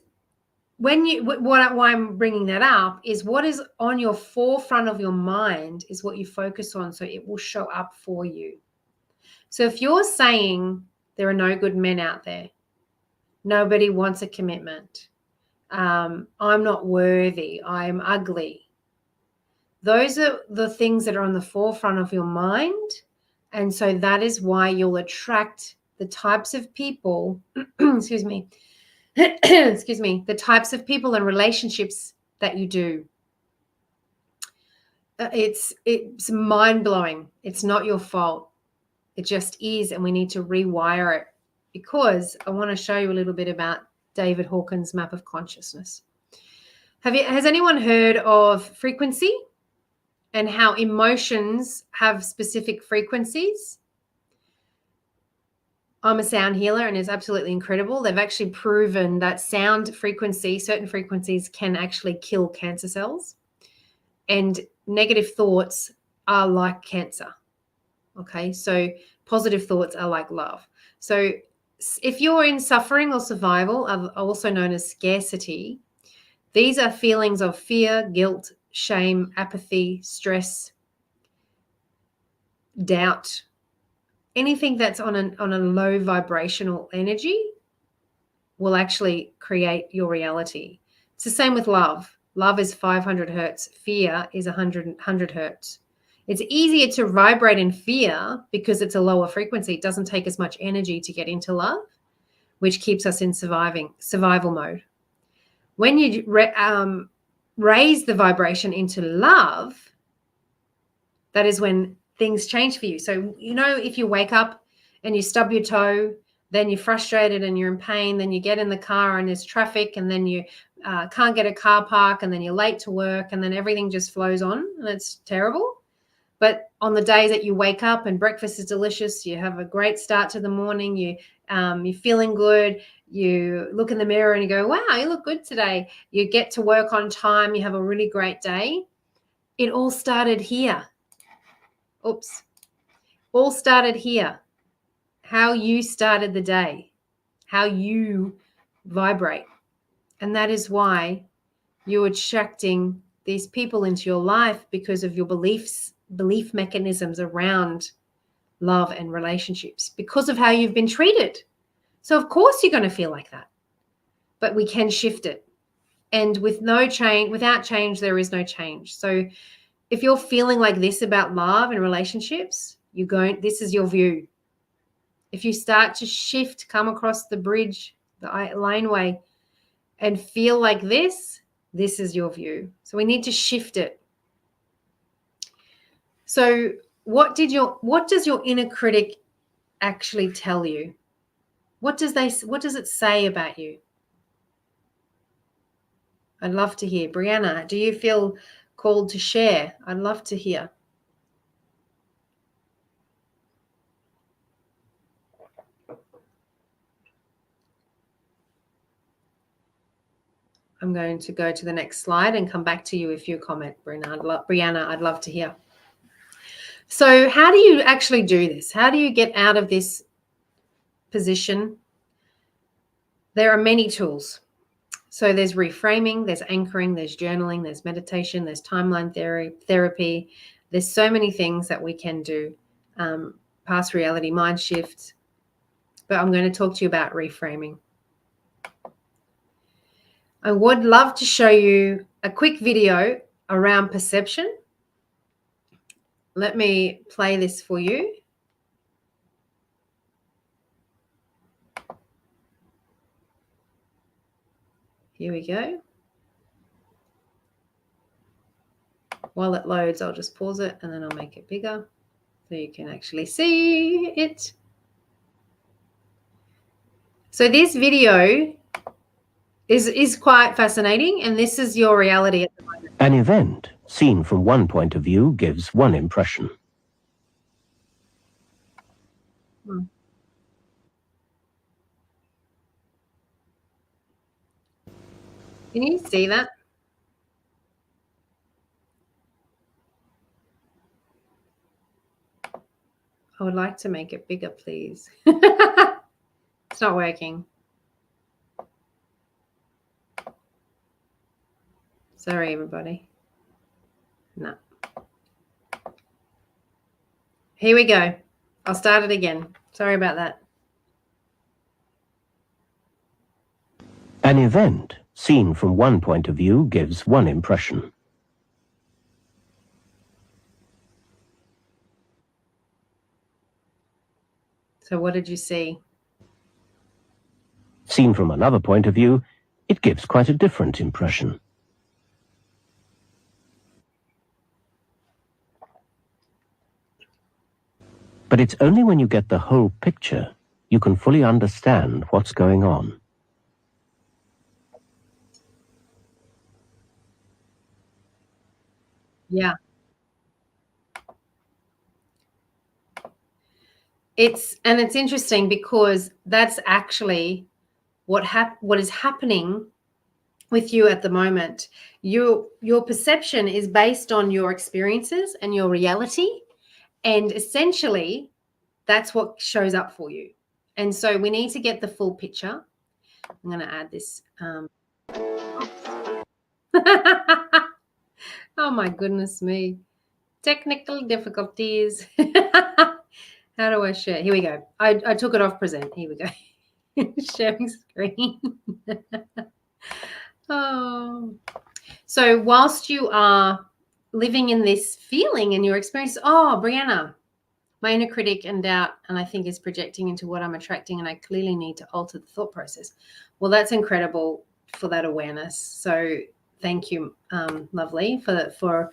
why I'm bringing that up is what is on your forefront of your mind is what you focus on, so it will show up for you. So if you're saying there are no good men out there, nobody wants a commitment, I'm not worthy, I'm ugly, those are the things that are on the forefront of your mind. And so that is why you'll attract the types of people, excuse me, the types of people and relationships that you do. It's mind-blowing. It's not your fault. It just is, and we need to rewire it, because I want to show you a little bit about David Hawkins' map of consciousness. Has anyone heard of frequency and how emotions have specific frequencies? I'm a sound healer, and it's absolutely incredible. They've actually proven that sound frequency, certain frequencies, can actually kill cancer cells. And negative thoughts are like cancer. Okay, so positive thoughts are like love. So if you're in suffering or survival, also known as scarcity, these are feelings of fear, guilt, shame, apathy, stress, doubt, anything that's on a low vibrational energy will actually create your reality. It's the same with love. Love is 500 hertz. Fear is 100 hertz. It's easier to vibrate in fear because it's a lower frequency. It doesn't take as much energy to get into love, which keeps us in survival mode. When you raise the vibration into love, that is when things change for you. So, if you wake up and you stub your toe, then you're frustrated and you're in pain, then you get in the car and there's traffic, and then you can't get a car park, and then you're late to work, and then everything just flows on, and it's terrible. But on the days that you wake up and breakfast is delicious, you have a great start to the morning, you're feeling good, you look in the mirror and you go, wow, you look good today. You get to work on time, you have a really great day. It all started here. All started here. How you started the day, how you vibrate. And that is why you're attracting these people into your life, because of your belief mechanisms around love and relationships, because of how you've been treated. So of course you're going to feel like that, but we can shift it. And without change, there is no change. So if you're feeling like this about love and relationships, this is your view. If you start to shift, come across the bridge, the laneway, and feel like this is your view. So we need to shift it. So what does your inner critic actually tell you? What does it say about you? I'd love to hear. Brianna, do you feel called to share? I'd love to hear. I'm going to go to the next slide and come back to you if you comment, Brianna. I'd love to hear. So how do you actually do this? How do you get out of this position? There are many tools. So there's reframing, there's anchoring, there's journaling, there's meditation, there's timeline therapy. There's so many things that we can do. Past reality, mind shift. But I'm going to talk to you about reframing. I would love to show you a quick video around perception. Let me play this for you. Here we go. While it loads, I'll just pause it and then I'll make it bigger so you can actually see it. So this video is quite fascinating, and this is your reality at the moment. An event seen from one point of view gives one impression. Can you see that? I would like to make it bigger, please. It's not working. Sorry, everybody. No. Here we go. I'll start it again. Sorry about that. An event seen from one point of view gives one impression. So what did you see? Seen from another point of view, it gives quite a different impression. But it's only when you get the whole picture you can fully understand what's going on. Yeah. It's interesting because that's actually what is happening with you at the moment. Your perception is based on your experiences and your reality, and essentially that's what shows up for you. And so we need to get the full picture. I'm going to add this. Oh my goodness me. Technical difficulties. How do I share? Here we go. I took it off present. Here we go. Sharing screen. Oh. So whilst you are living in this feeling and your experience, oh, Brianna, my inner critic and doubt, and I think is projecting into what I'm attracting, and I clearly need to alter the thought process. Well, that's incredible for that awareness. So thank you, lovely, for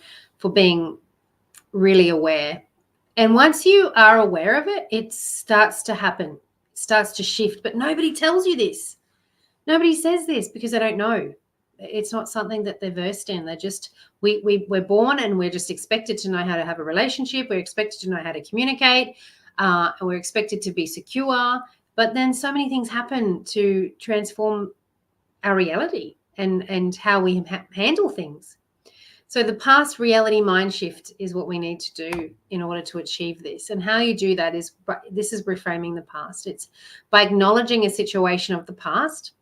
being really aware. And once you are aware of it, it starts to happen, it starts to shift. But nobody tells you this. Nobody says this because they don't know. It's not something that they're versed in. They're just, we're born and we're just expected to know how to have a relationship. We're expected to know how to communicate. And we're expected to be secure. But then so many things happen to transform our reality and how we handle things. So the past reality mind shift is what we need to do in order to achieve this. And how you do that is, this is reframing the past. It's by acknowledging a situation of the past,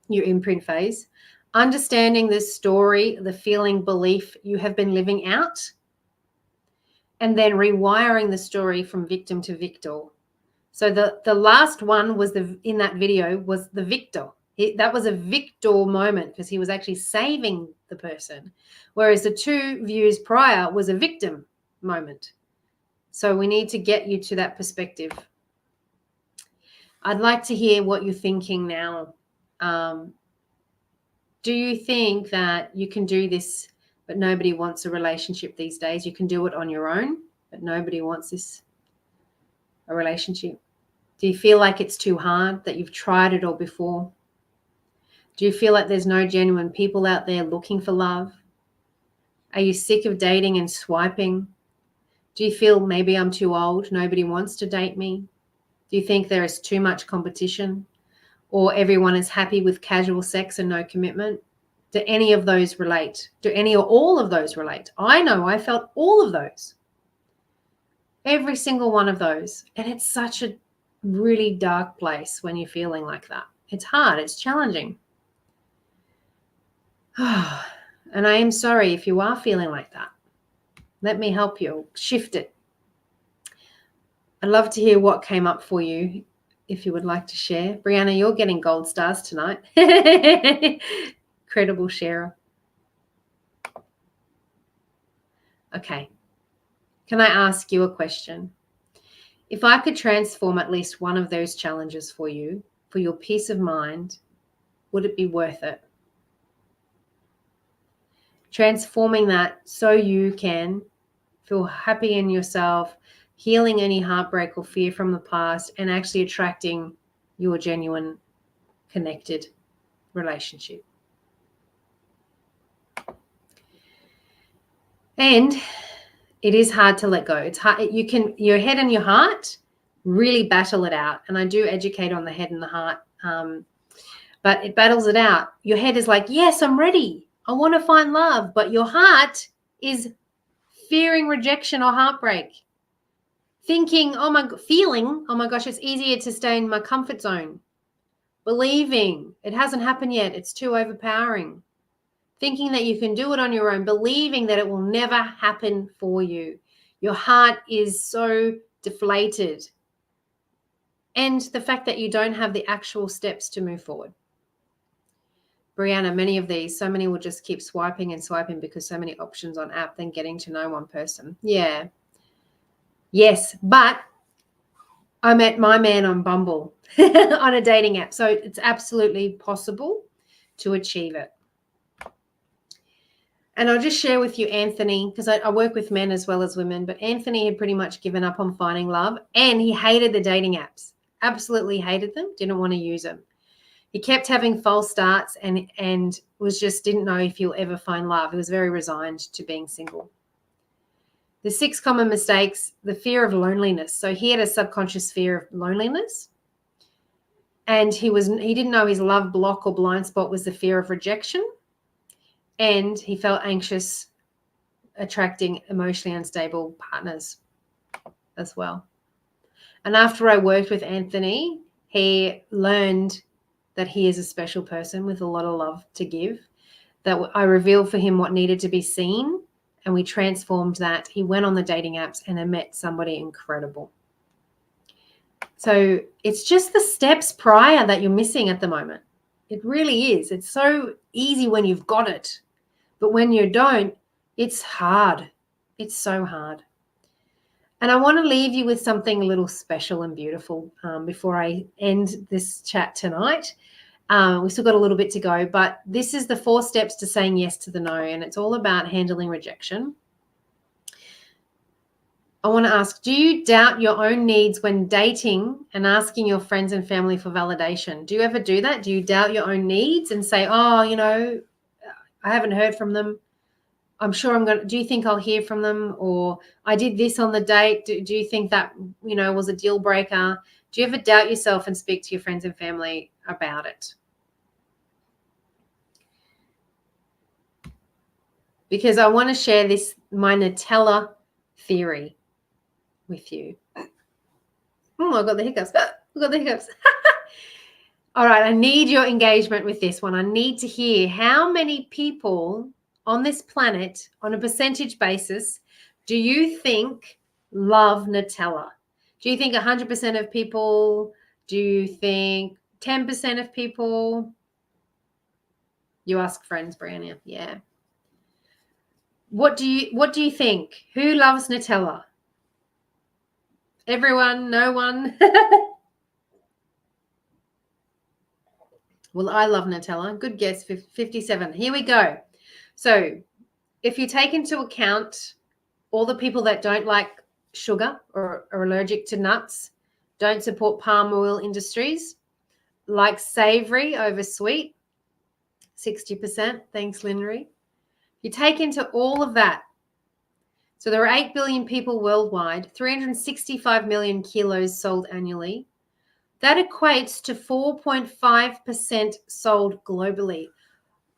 your imprint phase, understanding the story, the feeling, belief you have been living out, and then rewiring the story from victim to victor. So the last one was in that video was the victor. That was a victor moment because he was actually saving the person, whereas the 2 views prior was a victim moment. So we need to get you to that perspective. I'd like to hear what you're thinking now. Do you think that you can do this, but nobody wants a relationship these days? You can do it on your own, but nobody wants a relationship. Do you feel like it's too hard, that you've tried it all before? Do you feel like there's no genuine people out there looking for love? Are you sick of dating and swiping? Do you feel maybe I'm too old, nobody wants to date me? Do you think there is too much competition? Or everyone is happy with casual sex and no commitment? Do any of those relate? Do any or all of those relate? I know I felt all of those. Every single one of those. And it's such a really dark place when you're feeling like that. It's hard. It's challenging. And I am sorry if you are feeling like that. Let me help you shift it. I'd love to hear what came up for you if you would like to share. Brianna, you're getting gold stars tonight. Incredible sharer. Okay. Can I ask you a question? If I could transform at least one of those challenges for you, for your peace of mind, would it be worth it? Transforming that so you can feel happy in yourself, healing any heartbreak or fear from the past, and actually attracting your genuine connected relationship. And it is hard to let go. It's hard. You can, your head and your heart, really battle it out. And I do educate on the head and the heart, but it battles it out. Your head is like, yes, I'm ready. I want to find love. But your heart is fearing rejection or heartbreak. Thinking, feeling, oh my gosh, it's easier to stay in my comfort zone. Believing it hasn't happened yet. It's too overpowering. Thinking that you can do it on your own, believing that it will never happen for you. Your heart is so deflated. And the fact that you don't have the actual steps to move forward. Brianna, many of these, so many will just keep swiping and swiping because so many options on app than getting to know one person. Yeah. Yes, but I met my man on Bumble on a dating app. So it's absolutely possible to achieve it. And I'll just share with you Anthony, because I work with men as well as women, but Anthony had pretty much given up on finding love and he hated the dating apps, absolutely hated them, didn't want to use them. He kept having false starts and was just didn't know if he'll ever find love. He was very resigned to being single. The 6 common mistakes, the fear of loneliness. So he had a subconscious fear of loneliness. And he didn't know his love block or blind spot was the fear of rejection. And he felt anxious attracting emotionally unstable partners as well. And after I worked with Anthony, he learned that he is a special person with a lot of love to give, that I revealed for him what needed to be seen, and we transformed that. He went on the dating apps and I met somebody incredible. So it's just the steps prior that you're missing at the moment. It really is. It's so easy when you've got it. But when you don't, it's hard. It's so hard. And I want to leave you with something a little special and beautiful before I end this chat tonight. We've still got a little bit to go, but this is the 4 steps to saying yes to the no, and it's all about handling rejection. I want to ask, do you doubt your own needs when dating and asking your friends and family for validation? Do you ever do that? Do you doubt your own needs and say, oh, you know, I haven't heard from them. I'm sure do you think I'll hear from them? Or I did this on the date. Do you think that, you know, was a deal breaker? Do you ever doubt yourself and speak to your friends and family about it? Because I want to share my Nutella theory with you. Oh, I got the hiccups. All right, I need your engagement with this one. I need to hear how many people on this planet, on a percentage basis, do you think love Nutella? Do you think 100% of people? Do you think 10% of people? You ask friends, Brianna. Yeah. What do you think? Who loves Nutella? Everyone? No one? Well, I love Nutella. Good guess, 57. Here we go. So if you take into account all the people that don't like sugar or are allergic to nuts, don't support palm oil industries, like savory over sweet, 60%. Thanks, Linry. You take into all of that. So there are 8 billion people worldwide, 365 million kilos sold annually. That equates to 4.5% sold globally.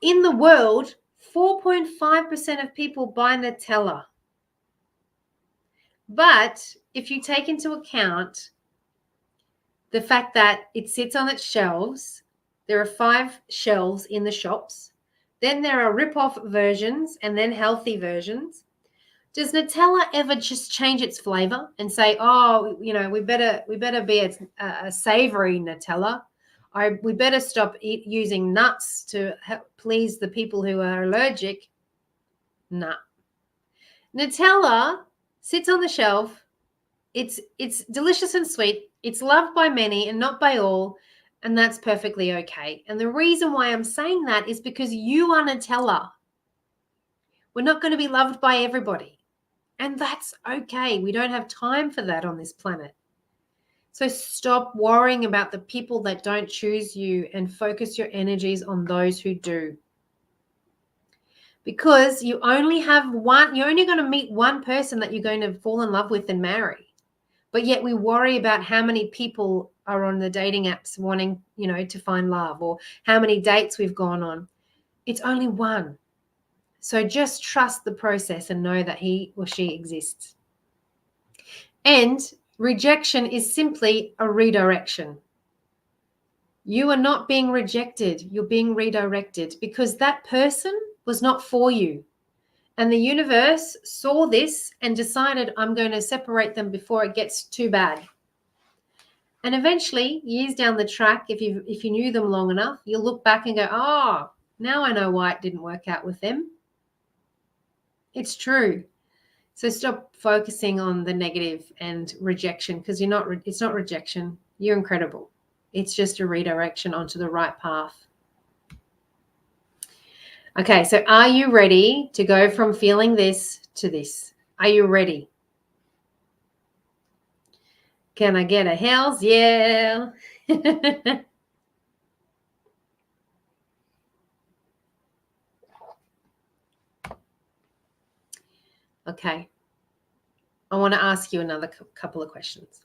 In the world, 4.5% of people buy Nutella. But if you take into account the fact that it sits on its shelves, there are 5 shelves in the shops, then there are rip-off versions and then healthy versions. Does Nutella ever just change its flavor and say, oh, you know, we better be a savory Nutella? We better stop using nuts to please the people who are allergic? Nah. Nutella sits on the shelf. It's delicious and sweet. It's loved by many and not by all, and that's perfectly okay. And the reason why I'm saying that is because you are Nutella. We're not going to be loved by everybody. And that's okay. We don't have time for that on this planet. So stop worrying about the people that don't choose you and focus your energies on those who do. Because you only have one, you're only going to meet one person that you're going to fall in love with and marry. But yet we worry about how many people are on the dating apps wanting, you know, to find love, or how many dates we've gone on. It's only one. So just trust the process and know that he or she exists. And rejection is simply a redirection. You are not being rejected. You're being redirected because that person was not for you. And the universe saw this and decided, I'm going to separate them before it gets too bad. And eventually, years down the track, if you knew them long enough, you'll look back and go, oh, now I know why it didn't work out with them. It's true. So stop focusing on the negative and rejection, because it's not rejection. You're incredible. It's just a redirection onto the right path. Okay, so are you ready to go from feeling this to this? Are you ready? Can I get a hells yeah? Okay. I want to ask you another couple of questions.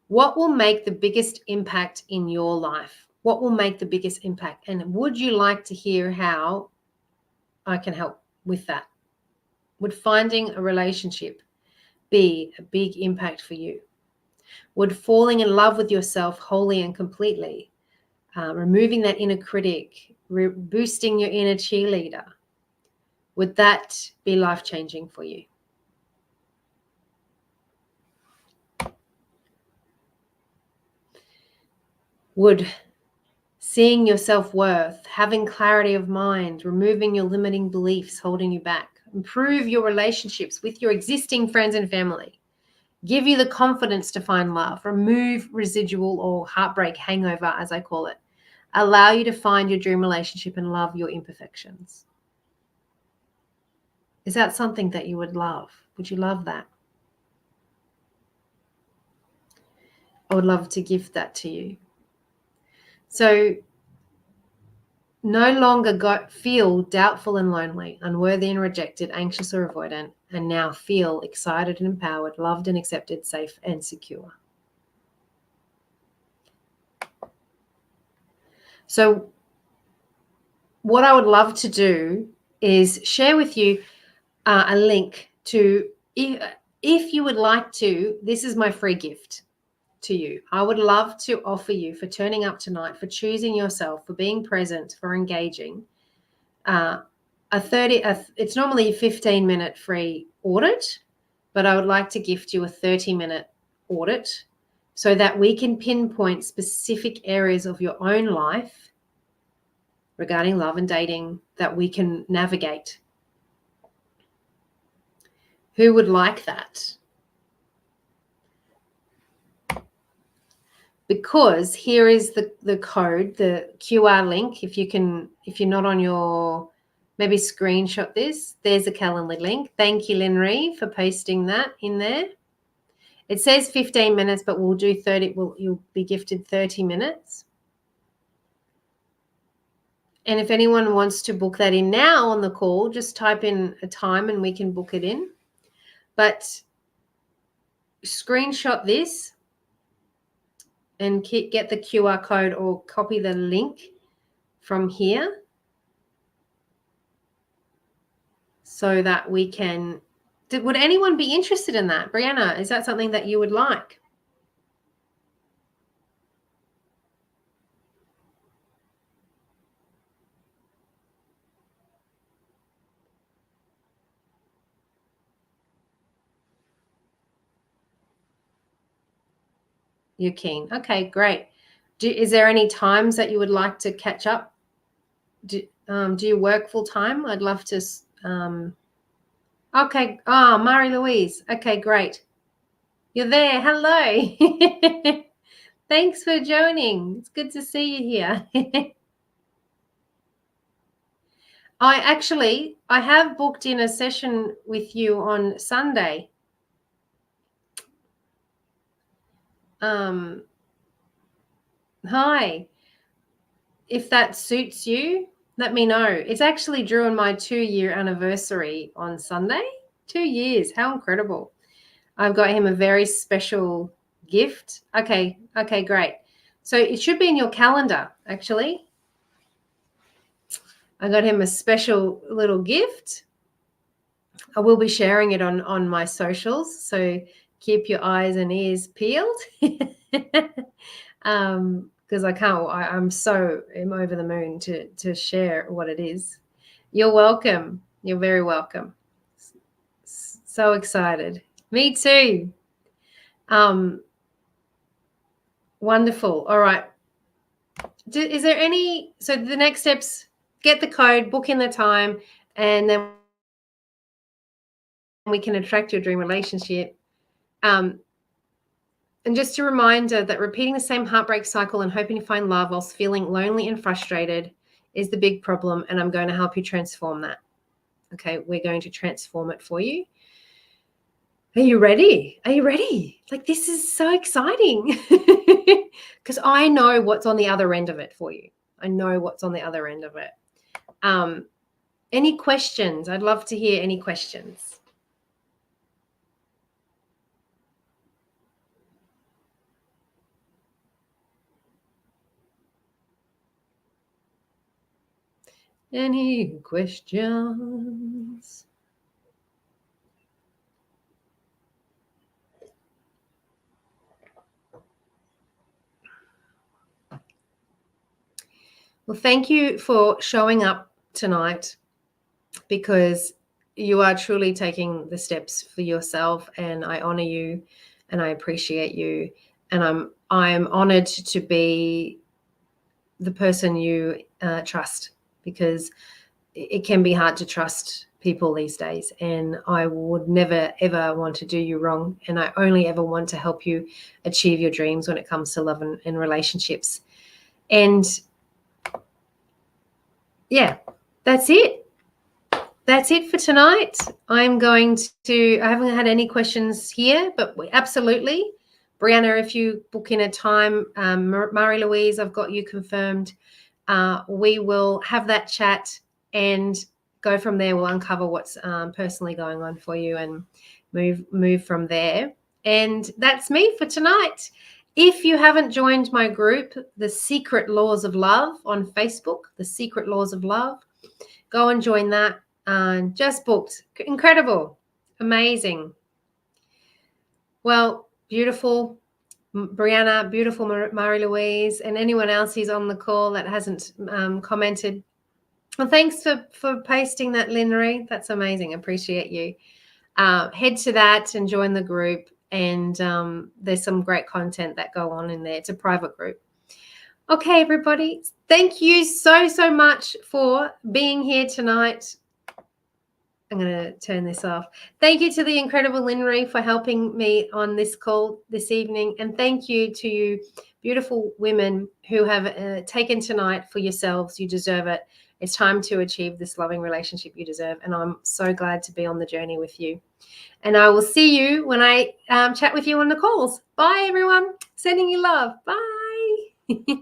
What will make the biggest impact in your life? What will make the biggest impact? And would you like to hear how I can help with that? Would finding a relationship be a big impact for you? Would falling in love with yourself wholly and completely, removing that inner critic, boosting your inner cheerleader, would that be life-changing for you? Would seeing your self-worth, having clarity of mind, removing your limiting beliefs holding you back, improve your relationships with your existing friends and family, give you the confidence to find love, remove residual or heartbreak hangover, as I call it, allow you to find your dream relationship and love your imperfections? Is that something that you would love? Would you love that? I would love to gift that to you. So no longer feel doubtful and lonely, unworthy and rejected, anxious or avoidant, and now feel excited and empowered, loved and accepted, safe and secure. So what I would love to do is share with you a link to, if you would like to, this is my free gift to you. I would love to offer you, for turning up tonight, for choosing yourself, for being present, for engaging, it's normally a 15-minute free audit, but I would like to gift you a 30-minute audit so that we can pinpoint specific areas of your own life regarding love and dating that we can navigate. Who would like that? Because here is the code, the QR link. If you're not on your, maybe screenshot this. There's a Calendly link. Thank you, Lynn-Ree, for posting that in there. It says 15 minutes, but we'll do 30. You'll be gifted 30 minutes. And if anyone wants to book that in now on the call, just type in a time and we can book it in. But screenshot this and get the QR code or copy the link from here so that we can, would anyone be interested in that? Brianna, is that something that you would like? You're keen. Okay, great. Is there any times that you would like to catch up? Do you work full time? I'd love to. Okay. Oh, Marie-Louise. Okay, great. You're there. Hello. Thanks for joining. It's good to see you here. I have booked in a session with you on Sunday. Hi. If that suits you, let me know. It's actually Drew and my 2-year anniversary on Sunday. 2 years. How incredible. I've got him a very special gift. Okay, great. So it should be in your calendar, actually. I got him a special little gift. I will be sharing it on my socials, so keep your eyes and ears peeled. Because I'm over the moon to share what it is. You're welcome. You're very welcome. So excited. Me too. Wonderful. All right. Is there any, so the next steps, get the code, book in the time, and then we can attract your dream relationship. And just a reminder that repeating the same heartbreak cycle and hoping to find love whilst feeling lonely and frustrated is the big problem, and I'm going to help you transform that. Okay, we're going to transform it for you. Are you ready? Are you ready? Like, this is so exciting because I know what's on the other end of it for you. I know what's on the other end of it. Any questions? I'd love to hear any questions. Any questions? Well, thank you for showing up tonight, because you are truly taking the steps for yourself, and I honor you and I appreciate you, and I'm honored to be the person you trust, because it can be hard to trust people these days, and I would never ever want to do you wrong, and I only ever want to help you achieve your dreams when it comes to love and relationships. And yeah, that's it. That's it for tonight. I haven't had any questions here, but absolutely. Brianna, if you book in a time, Marie-Louise, I've got you confirmed. We will have that chat and go from there. We'll uncover what's personally going on for you and move from there. And that's me for tonight. If you haven't joined my group, The Secret Laws of Love, on Facebook, The Secret Laws of Love, go and join that. Just booked. Incredible. Amazing. Well, beautiful Brianna, beautiful Marie-Louise, and anyone else who's on the call that hasn't commented. Well, thanks for pasting that, Linnery. That's amazing. Appreciate you. Head to that and join the group. And there's some great content that go on in there. It's a private group. Okay, everybody. Thank you so much for being here tonight. I'm going to turn this off. Thank you to the incredible Linnery for helping me on this call this evening. And thank you to you beautiful women who have taken tonight for yourselves. You deserve it. It's time to achieve this loving relationship you deserve. And I'm so glad to be on the journey with you. And I will see you when I chat with you on the calls. Bye, everyone. Sending you love. Bye.